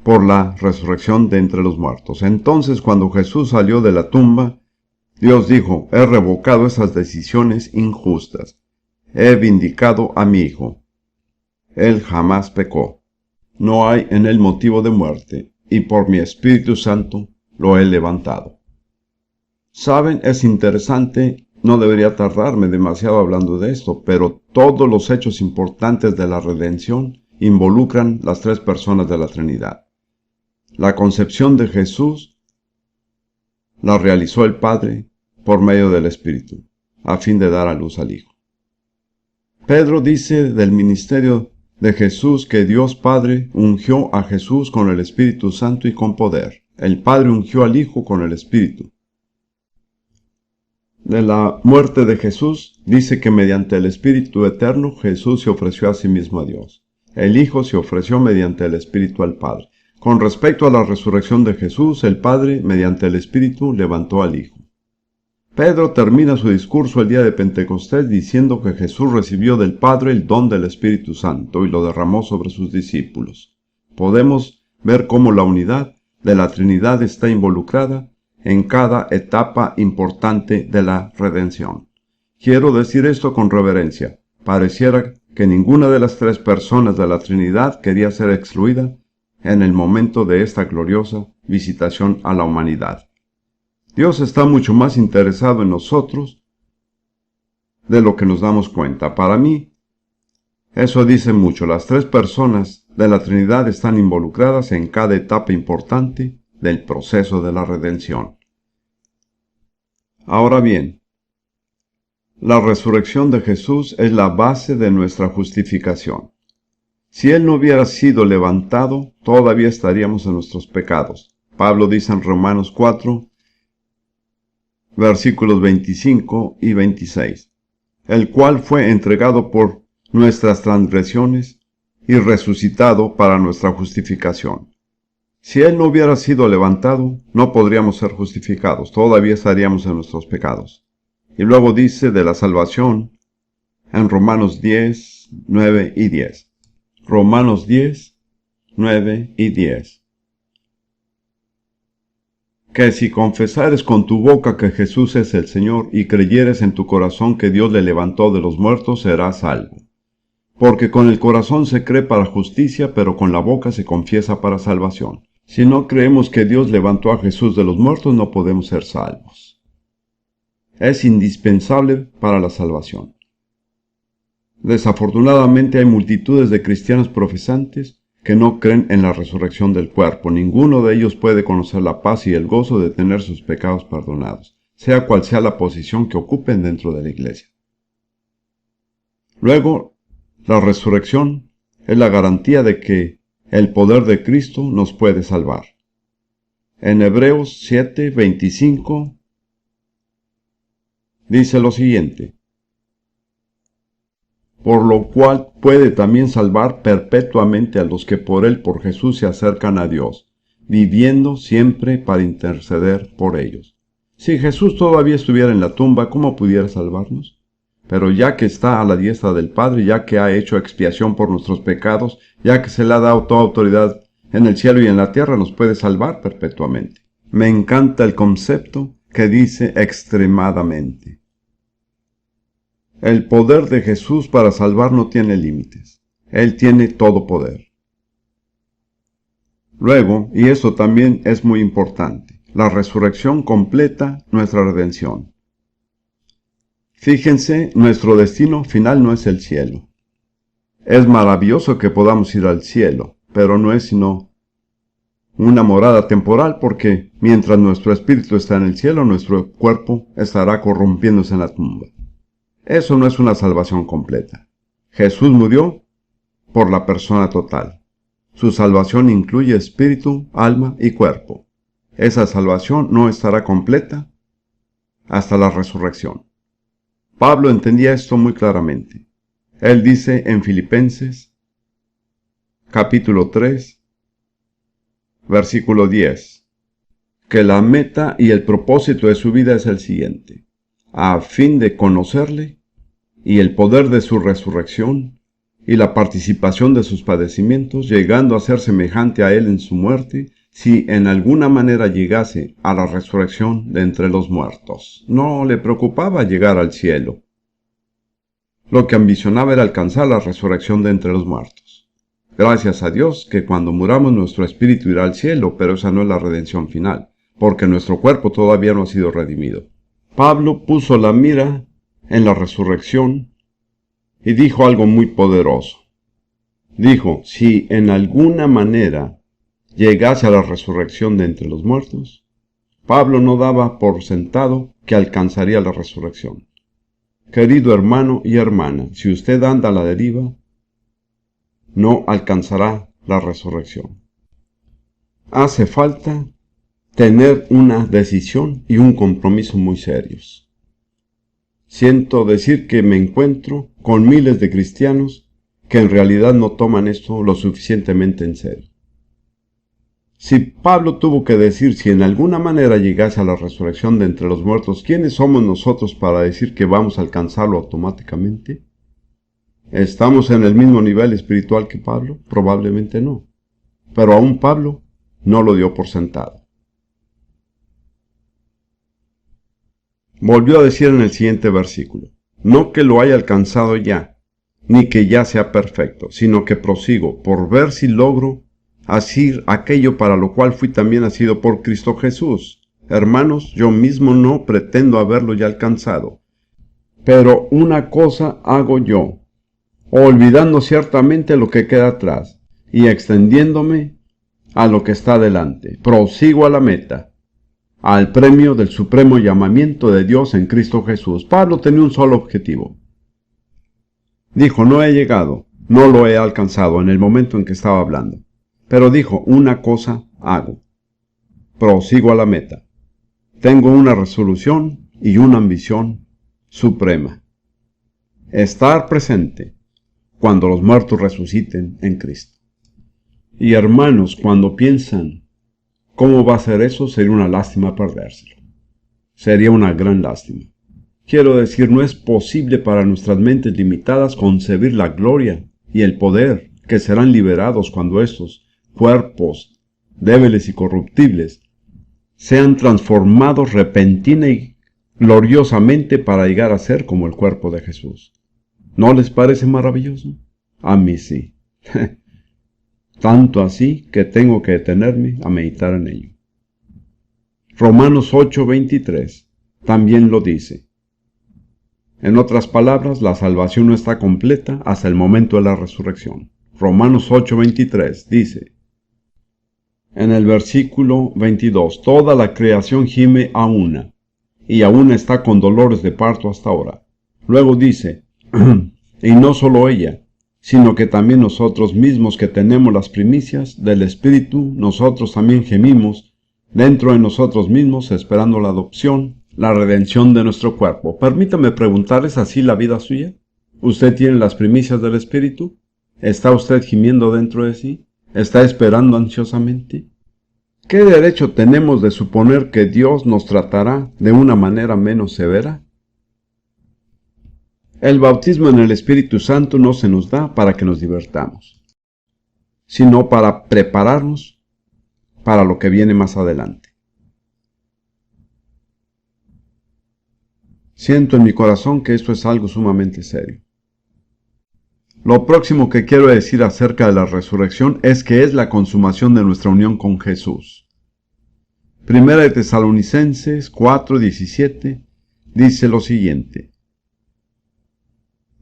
por la resurrección de entre los muertos. Entonces, cuando Jesús salió de la tumba, Dios dijo: he revocado esas decisiones injustas. He vindicado a mi Hijo. Él jamás pecó. No hay en él motivo de muerte, y por mi Espíritu Santo lo he levantado. Saben, es interesante, no debería tardarme demasiado hablando de esto, pero todos los hechos importantes de la redención involucran las tres personas de la Trinidad. La concepción de Jesús la realizó el Padre por medio del Espíritu, a fin de dar a luz al Hijo. Pedro dice del ministerio de Jesús que Dios Padre ungió a Jesús con el Espíritu Santo y con poder. El Padre ungió al Hijo con el Espíritu. De la muerte de Jesús, dice que mediante el Espíritu eterno Jesús se ofreció a sí mismo a Dios. El Hijo se ofreció mediante el Espíritu al Padre. Con respecto a la resurrección de Jesús, el Padre, mediante el Espíritu, levantó al Hijo. Pedro termina su discurso el día de Pentecostés diciendo que Jesús recibió del Padre el don del Espíritu Santo y lo derramó sobre sus discípulos. Podemos ver cómo la unidad de la Trinidad está involucrada en cada etapa importante de la redención. Quiero decir esto con reverencia. Pareciera que ninguna de las tres personas de la Trinidad quería ser excluida en el momento de esta gloriosa visitación a la humanidad. Dios está mucho más interesado en nosotros de lo que nos damos cuenta. Para mí, eso dice mucho. Las tres personas de la Trinidad están involucradas en cada etapa importante del proceso de la redención. Ahora bien, la resurrección de Jesús es la base de nuestra justificación. Si Él no hubiera sido levantado, todavía estaríamos en nuestros pecados. Pablo dice en Romanos 4, versículos 25 y 26, el cual fue entregado por nuestras transgresiones y resucitado para nuestra justificación. Si Él no hubiera sido levantado, no podríamos ser justificados, todavía estaríamos en nuestros pecados. Y luego dice de la salvación en Romanos 10, 9 y 10. Romanos 10, 9 y 10. Que si confesares con tu boca que Jesús es el Señor y creyeres en tu corazón que Dios le levantó de los muertos, serás salvo. Porque con el corazón se cree para justicia, pero con la boca se confiesa para salvación. Si no creemos que Dios levantó a Jesús de los muertos, no podemos ser salvos. Es indispensable para la salvación. Desafortunadamente hay multitudes de cristianos profesantes que no creen en la resurrección del cuerpo. Ninguno de ellos puede conocer la paz y el gozo de tener sus pecados perdonados, sea cual sea la posición que ocupen dentro de la iglesia. Luego, la resurrección es la garantía de que el poder de Cristo nos puede salvar. En Hebreos 7, 25 dice lo siguiente: por lo cual puede también salvar perpetuamente a los que por Jesús se acercan a Dios, viviendo siempre para interceder por ellos. Si Jesús todavía estuviera en la tumba, ¿cómo pudiera salvarnos? Pero ya que está a la diestra del Padre, ya que ha hecho expiación por nuestros pecados, ya que se le ha dado toda autoridad en el cielo y en la tierra, nos puede salvar perpetuamente. Me encanta el concepto que dice extremadamente. El poder de Jesús para salvar no tiene límites. Él tiene todo poder. Luego, y esto también es muy importante, la resurrección completa nuestra redención. Fíjense, nuestro destino final no es el cielo. Es maravilloso que podamos ir al cielo, pero no es sino una morada temporal, porque mientras nuestro espíritu está en el cielo, nuestro cuerpo estará corrompiéndose en la tumba. Eso no es una salvación completa. Jesús murió por la persona total. Su salvación incluye espíritu, alma y cuerpo. Esa salvación no estará completa hasta la resurrección. Pablo entendía esto muy claramente. Él dice en Filipenses, capítulo 3, versículo 10, que la meta y el propósito de su vida es el siguiente: a fin de conocerle y el poder de su resurrección y la participación de sus padecimientos, llegando a ser semejante a él en su muerte, si en alguna manera llegase a la resurrección de entre los muertos. No le preocupaba llegar al cielo. Lo que ambicionaba era alcanzar la resurrección de entre los muertos. Gracias a Dios que cuando muramos nuestro espíritu irá al cielo, pero esa no es la redención final, porque nuestro cuerpo todavía no ha sido redimido. Pablo puso la mira en la resurrección y dijo algo muy poderoso. Dijo, si en alguna manera llegase a la resurrección de entre los muertos, Pablo no daba por sentado que alcanzaría la resurrección. Querido hermano y hermana, si usted anda a la deriva, no alcanzará la resurrección. Hace falta tener una decisión y un compromiso muy serios. Siento decir que me encuentro con miles de cristianos que en realidad no toman esto lo suficientemente en serio. Si Pablo tuvo que decir si en alguna manera llegase a la resurrección de entre los muertos, ¿quiénes somos nosotros para decir que vamos a alcanzarlo automáticamente? ¿Estamos en el mismo nivel espiritual que Pablo? Probablemente no. Pero aún Pablo no lo dio por sentado. Volvió a decir en el siguiente versículo, no que lo haya alcanzado ya, ni que ya sea perfecto, sino que prosigo por ver si logro asir aquello para lo cual fui también asido por Cristo Jesús. Hermanos, yo mismo no pretendo haberlo ya alcanzado, pero una cosa hago yo, olvidando ciertamente lo que queda atrás, y extendiéndome a lo que está delante. Prosigo a la meta, al premio del supremo llamamiento de Dios en Cristo Jesús. Pablo tenía un solo objetivo. Dijo, no he llegado, no lo he alcanzado en el momento en que estaba hablando. Pero dijo, una cosa hago. Prosigo a la meta. Tengo una resolución y una ambición suprema. Estar presente cuando los muertos resuciten en Cristo. Y hermanos, cuando piensan cómo va a ser eso, sería una lástima perdérselo. Sería una gran lástima. Quiero decir, no es posible para nuestras mentes limitadas concebir la gloria y el poder que serán liberados cuando estos cuerpos débiles y corruptibles sean transformados repentina y gloriosamente para llegar a ser como el cuerpo de Jesús. ¿No les parece maravilloso? A mí sí. Tanto así que tengo que detenerme a meditar en ello. Romanos 8:23 también lo dice. En otras palabras, la salvación no está completa hasta el momento de la resurrección. Romanos 8:23 dice, en el versículo 22, toda la creación gime a una, y aún está con dolores de parto hasta ahora. Luego dice, y no solo ella, sino que también nosotros mismos que tenemos las primicias del Espíritu, nosotros también gemimos dentro de nosotros mismos esperando la adopción, la redención de nuestro cuerpo. Permítame preguntar, ¿es así la vida suya? ¿Usted tiene las primicias del Espíritu? ¿Está usted gimiendo dentro de sí? ¿Está esperando ansiosamente? ¿Qué derecho tenemos de suponer que Dios nos tratará de una manera menos severa? El bautismo en el Espíritu Santo no se nos da para que nos divertamos, sino para prepararnos para lo que viene más adelante. Siento en mi corazón que esto es algo sumamente serio. Lo próximo que quiero decir acerca de la resurrección es que es la consumación de nuestra unión con Jesús. Primera de Tesalonicenses 4:17 dice lo siguiente: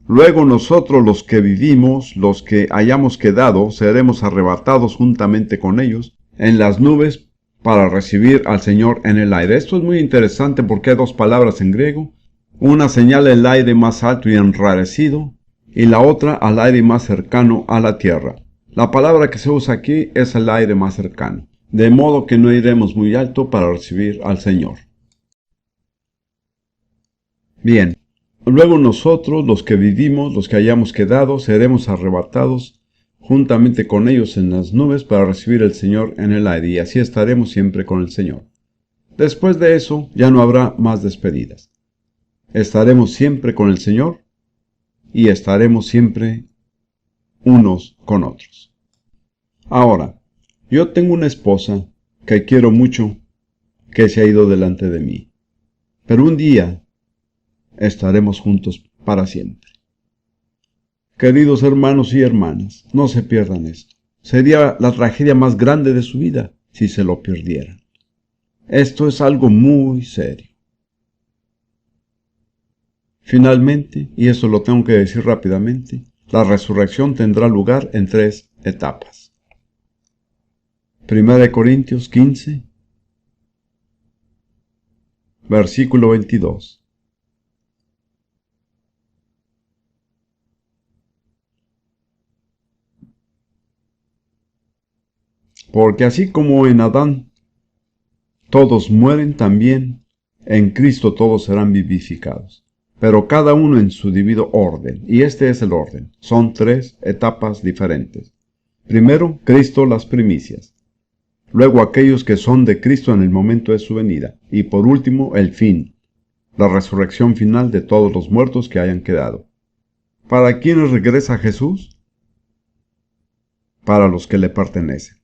Luego nosotros los que vivimos, los que hayamos quedado, seremos arrebatados juntamente con ellos en las nubes para recibir al Señor en el aire. Esto es muy interesante porque hay dos palabras en griego. Una señala el aire más alto y enrarecido, y la otra al aire más cercano a la tierra. La palabra que se usa aquí es el aire más cercano, de modo que no iremos muy alto para recibir al Señor. Bien, luego nosotros, los que vivimos, los que hayamos quedado, seremos arrebatados juntamente con ellos en las nubes para recibir al Señor en el aire, y así estaremos siempre con el Señor. Después de eso, ya no habrá más despedidas. Estaremos siempre con el Señor y estaremos siempre unos con otros. Ahora, yo tengo una esposa que quiero mucho, que se ha ido delante de mí. Pero un día estaremos juntos para siempre. Queridos hermanos y hermanas, no se pierdan esto. Sería la tragedia más grande de su vida si se lo perdieran. Esto es algo muy serio. Finalmente, y eso lo tengo que decir rápidamente, la resurrección tendrá lugar en 3 etapas. 1 Corintios 15, versículo 22. Porque así como en Adán todos mueren, también en Cristo todos serán vivificados, pero cada uno en su debido orden. Y este es el orden. Son 3 etapas diferentes. Primero, Cristo las primicias. Luego aquellos que son de Cristo en el momento de su venida. Y por último, el fin, la resurrección final de todos los muertos que hayan quedado. ¿Para quiénes regresa Jesús? Para los que le pertenecen.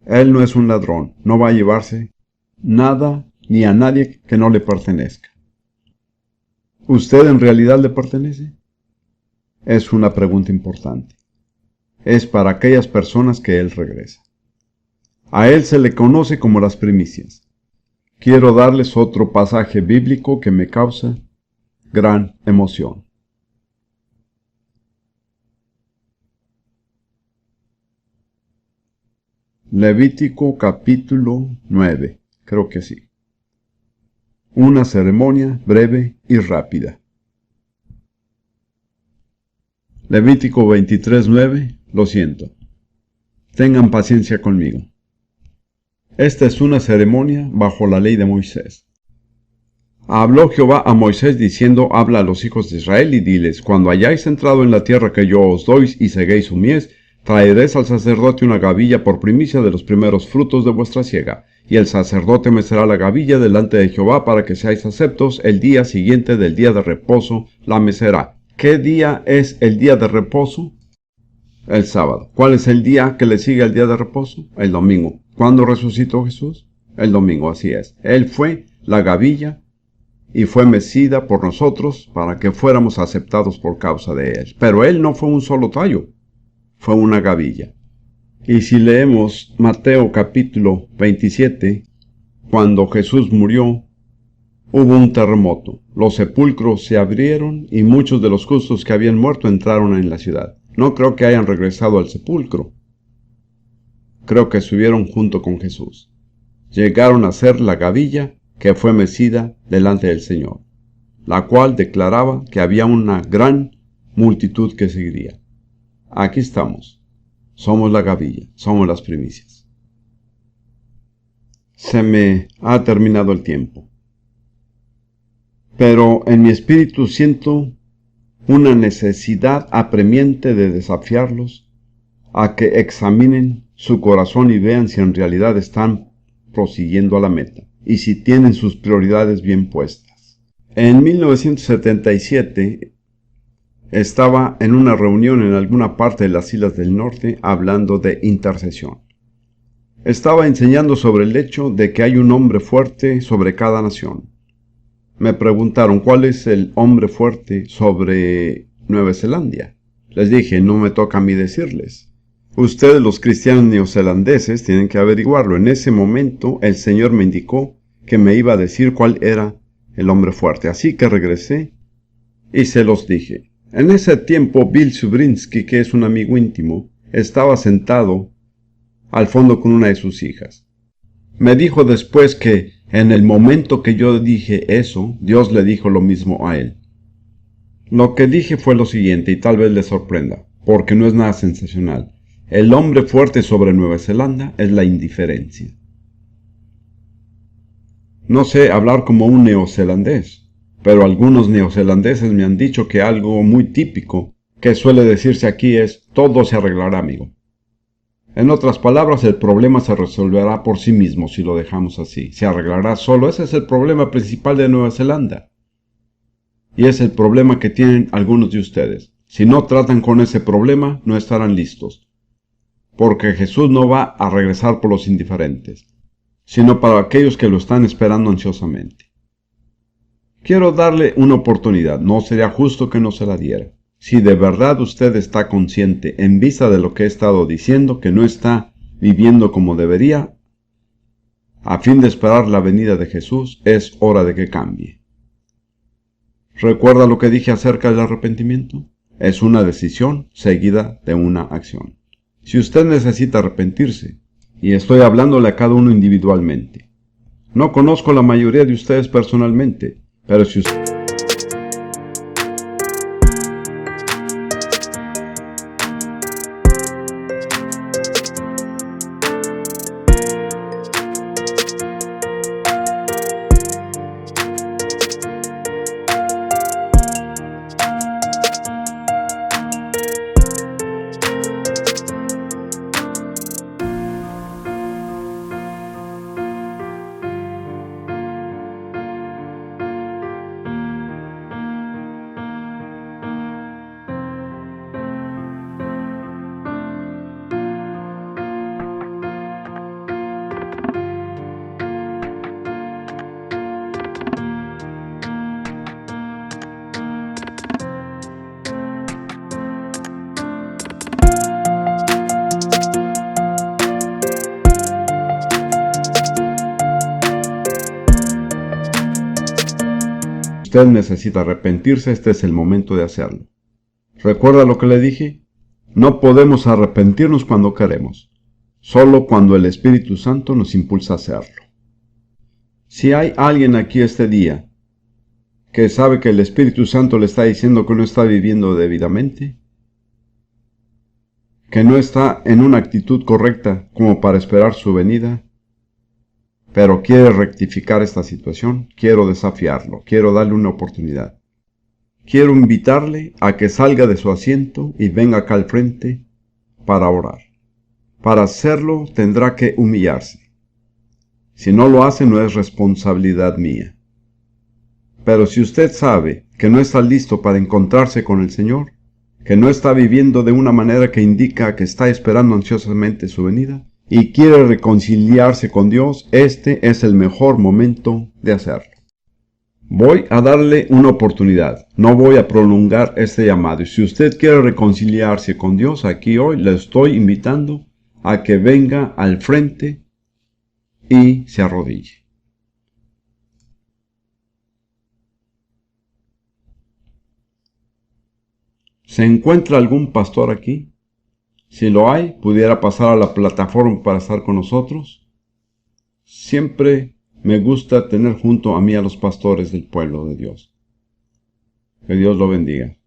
Él no es un ladrón, no va a llevarse nada ni a nadie que no le pertenezca. ¿Usted en realidad le pertenece? Es una pregunta importante. Es para aquellas personas que Él regresa. A Él se le conoce como las primicias. Quiero darles otro pasaje bíblico que me causa gran emoción. Levítico capítulo 9, creo que sí. Una ceremonia breve y rápida. Levítico 23:9, lo siento. Tengan paciencia conmigo. Esta es una ceremonia bajo la ley de Moisés. Habló Jehová a Moisés diciendo: habla a los hijos de Israel y diles: cuando hayáis entrado en la tierra que yo os doy y seguéis su mies, traeréis al sacerdote una gavilla por primicia de los primeros frutos de vuestra siega, y el sacerdote mecerá la gavilla delante de Jehová para que seáis aceptos. El día siguiente del día de reposo la mecerá. ¿Qué día es el día de reposo? El sábado. ¿Cuál es el día que le sigue al día de reposo? El domingo. ¿Cuándo resucitó Jesús? El domingo, así es. Él fue la gavilla y fue mecida por nosotros para que fuéramos aceptados por causa de Él. Pero Él no fue un solo tallo, fue una gavilla. Y si leemos Mateo capítulo 27, cuando Jesús murió, hubo un terremoto. Los sepulcros se abrieron y muchos de los justos que habían muerto entraron en la ciudad. No creo que hayan regresado al sepulcro. Creo que subieron junto con Jesús. Llegaron a ser la gavilla que fue mecida delante del Señor, la cual declaraba que había una gran multitud que seguiría. Aquí estamos. Somos la gavilla, somos las primicias. Se me ha terminado el tiempo. Pero en mi espíritu siento una necesidad apremiante de desafiarlos a que examinen su corazón y vean si en realidad están prosiguiendo a la meta y si tienen sus prioridades bien puestas. En 1977 estaba en una reunión en alguna parte de las Islas del Norte hablando de intercesión. Estaba enseñando sobre el hecho de que hay un hombre fuerte sobre cada nación. Me preguntaron cuál es el hombre fuerte sobre Nueva Zelanda. Les dije, no me toca a mí decirles. Ustedes, los cristianos neozelandeses, tienen que averiguarlo. En ese momento el Señor me indicó que me iba a decir cuál era el hombre fuerte. Así que regresé y se los dije. En ese tiempo Bill Subrinsky, que es un amigo íntimo, estaba sentado al fondo con una de sus hijas. Me dijo después que en el momento que yo dije eso, Dios le dijo lo mismo a él. Lo que dije fue lo siguiente, y tal vez le sorprenda, porque no es nada sensacional. El hombre fuerte sobre Nueva Zelanda es la indiferencia. No sé hablar como un neozelandés, pero algunos neozelandeses me han dicho que algo muy típico que suele decirse aquí es todo se arreglará, amigo. En otras palabras, el problema se resolverá por sí mismo si lo dejamos así. Se arreglará solo. Ese es el problema principal de Nueva Zelanda. Y es el problema que tienen algunos de ustedes. Si no tratan con ese problema, no estarán listos. Porque Jesús no va a regresar por los indiferentes, sino para aquellos que lo están esperando ansiosamente. Quiero darle una oportunidad. No sería justo que no se la diera. Si de verdad usted está consciente, en vista de lo que he estado diciendo, que no está viviendo como debería, a fin de esperar la venida de Jesús, es hora de que cambie. ¿Recuerda lo que dije acerca del arrepentimiento? Es una decisión seguida de una acción. Si usted necesita arrepentirse, y estoy hablándole a cada uno individualmente, no conozco la mayoría de ustedes personalmente, pero si usted necesita arrepentirse, este es el momento de hacerlo. ¿Recuerda lo que le dije? No podemos arrepentirnos cuando queremos, solo cuando el Espíritu Santo nos impulsa a hacerlo. Si hay alguien aquí este día que sabe que el Espíritu Santo le está diciendo que no está viviendo debidamente, que no está en una actitud correcta como para esperar su venida, pero quiere rectificar esta situación, quiero desafiarlo, quiero darle una oportunidad. Quiero invitarle a que salga de su asiento y venga acá al frente para orar. Para hacerlo tendrá que humillarse. Si no lo hace, no es responsabilidad mía. Pero si usted sabe que no está listo para encontrarse con el Señor, que no está viviendo de una manera que indica que está esperando ansiosamente su venida, y quiere reconciliarse con Dios, este es el mejor momento de hacerlo. Voy a darle una oportunidad, no voy a prolongar este llamado. Y si usted quiere reconciliarse con Dios, aquí hoy le estoy invitando a que venga al frente y se arrodille. ¿Se encuentra algún pastor aquí? Si lo hay, pudiera pasar a la plataforma para estar con nosotros. Siempre me gusta tener junto a mí a los pastores del pueblo de Dios. Que Dios lo bendiga.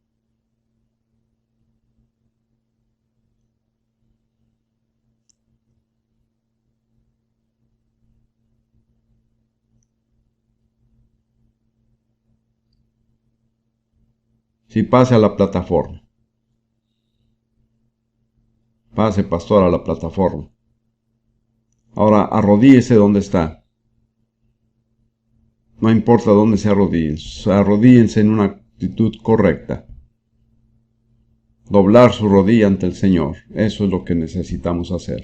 Si pase a la plataforma. Pase, pastor, a la plataforma. Ahora arrodíllese donde está. No importa dónde se arrodillen, arrodíllense en una actitud correcta. Doblar su rodilla ante el Señor, eso es lo que necesitamos hacer.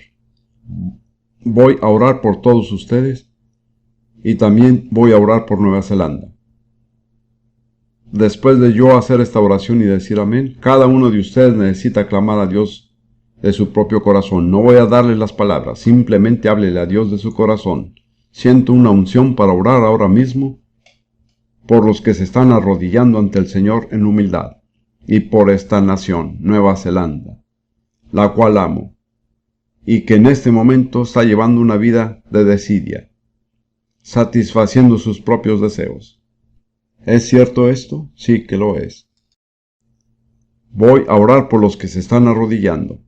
Voy a orar por todos ustedes y también voy a orar por Nueva Zelanda. Después de yo hacer esta oración y decir amén, cada uno de ustedes necesita clamar a Dios de su propio corazón. No voy a darles las palabras, simplemente háblele a Dios de su corazón. Siento una unción para orar ahora mismo por los que se están arrodillando ante el Señor en humildad y por esta nación, Nueva Zelanda, la cual amo y que en este momento está llevando una vida de desidia, satisfaciendo sus propios deseos. ¿Es cierto esto? Sí que lo es. Voy a orar por los que se están arrodillando.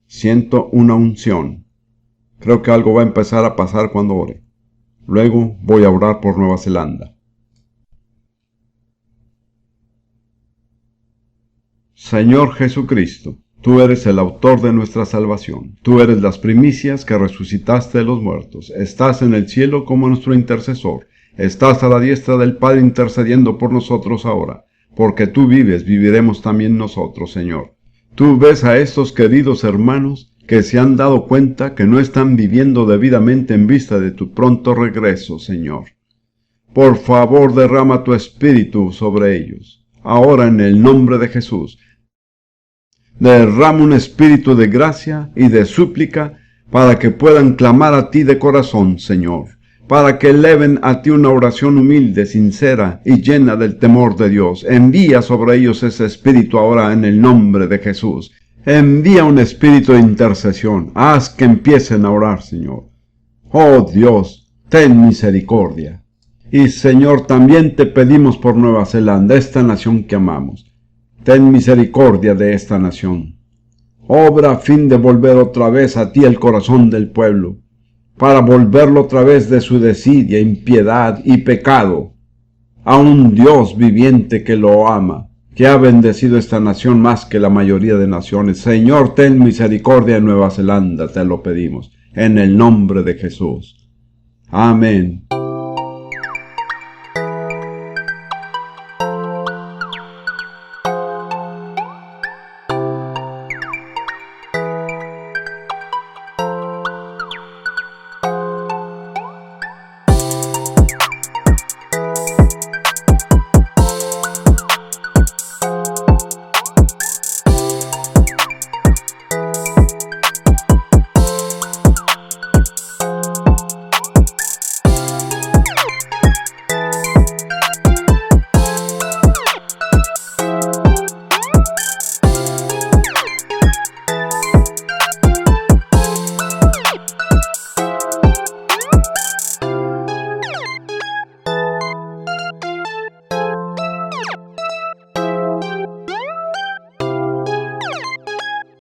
Siento una unción. Creo que algo va a empezar a pasar cuando ore. Luego voy a orar por Nueva Zelanda. Señor Jesucristo, tú eres el autor de nuestra salvación. Tú eres las primicias que resucitaste de los muertos. Estás en el cielo como nuestro intercesor. Estás a la diestra del Padre intercediendo por nosotros ahora. Porque tú vives, viviremos también nosotros, Señor. Tú ves a estos queridos hermanos que se han dado cuenta que no están viviendo debidamente en vista de tu pronto regreso, Señor. Por favor, derrama tu espíritu sobre ellos. Ahora en el nombre de Jesús. Derrama un espíritu de gracia y de súplica para que puedan clamar a ti de corazón, Señor. Para que eleven a ti una oración humilde, sincera y llena del temor de Dios. Envía sobre ellos ese espíritu ahora en el nombre de Jesús. Envía un espíritu de intercesión. Haz que empiecen a orar, Señor. Oh Dios, ten misericordia. Y Señor, también te pedimos por Nueva Zelanda, esta nación que amamos. Ten misericordia de esta nación. Obra a fin de volver otra vez a ti el corazón del pueblo, para volverlo otra vez de su desidia, impiedad y pecado, a un Dios viviente que lo ama, que ha bendecido esta nación más que la mayoría de naciones. Señor, ten misericordia en Nueva Zelanda, te lo pedimos, en el nombre de Jesús. Amén.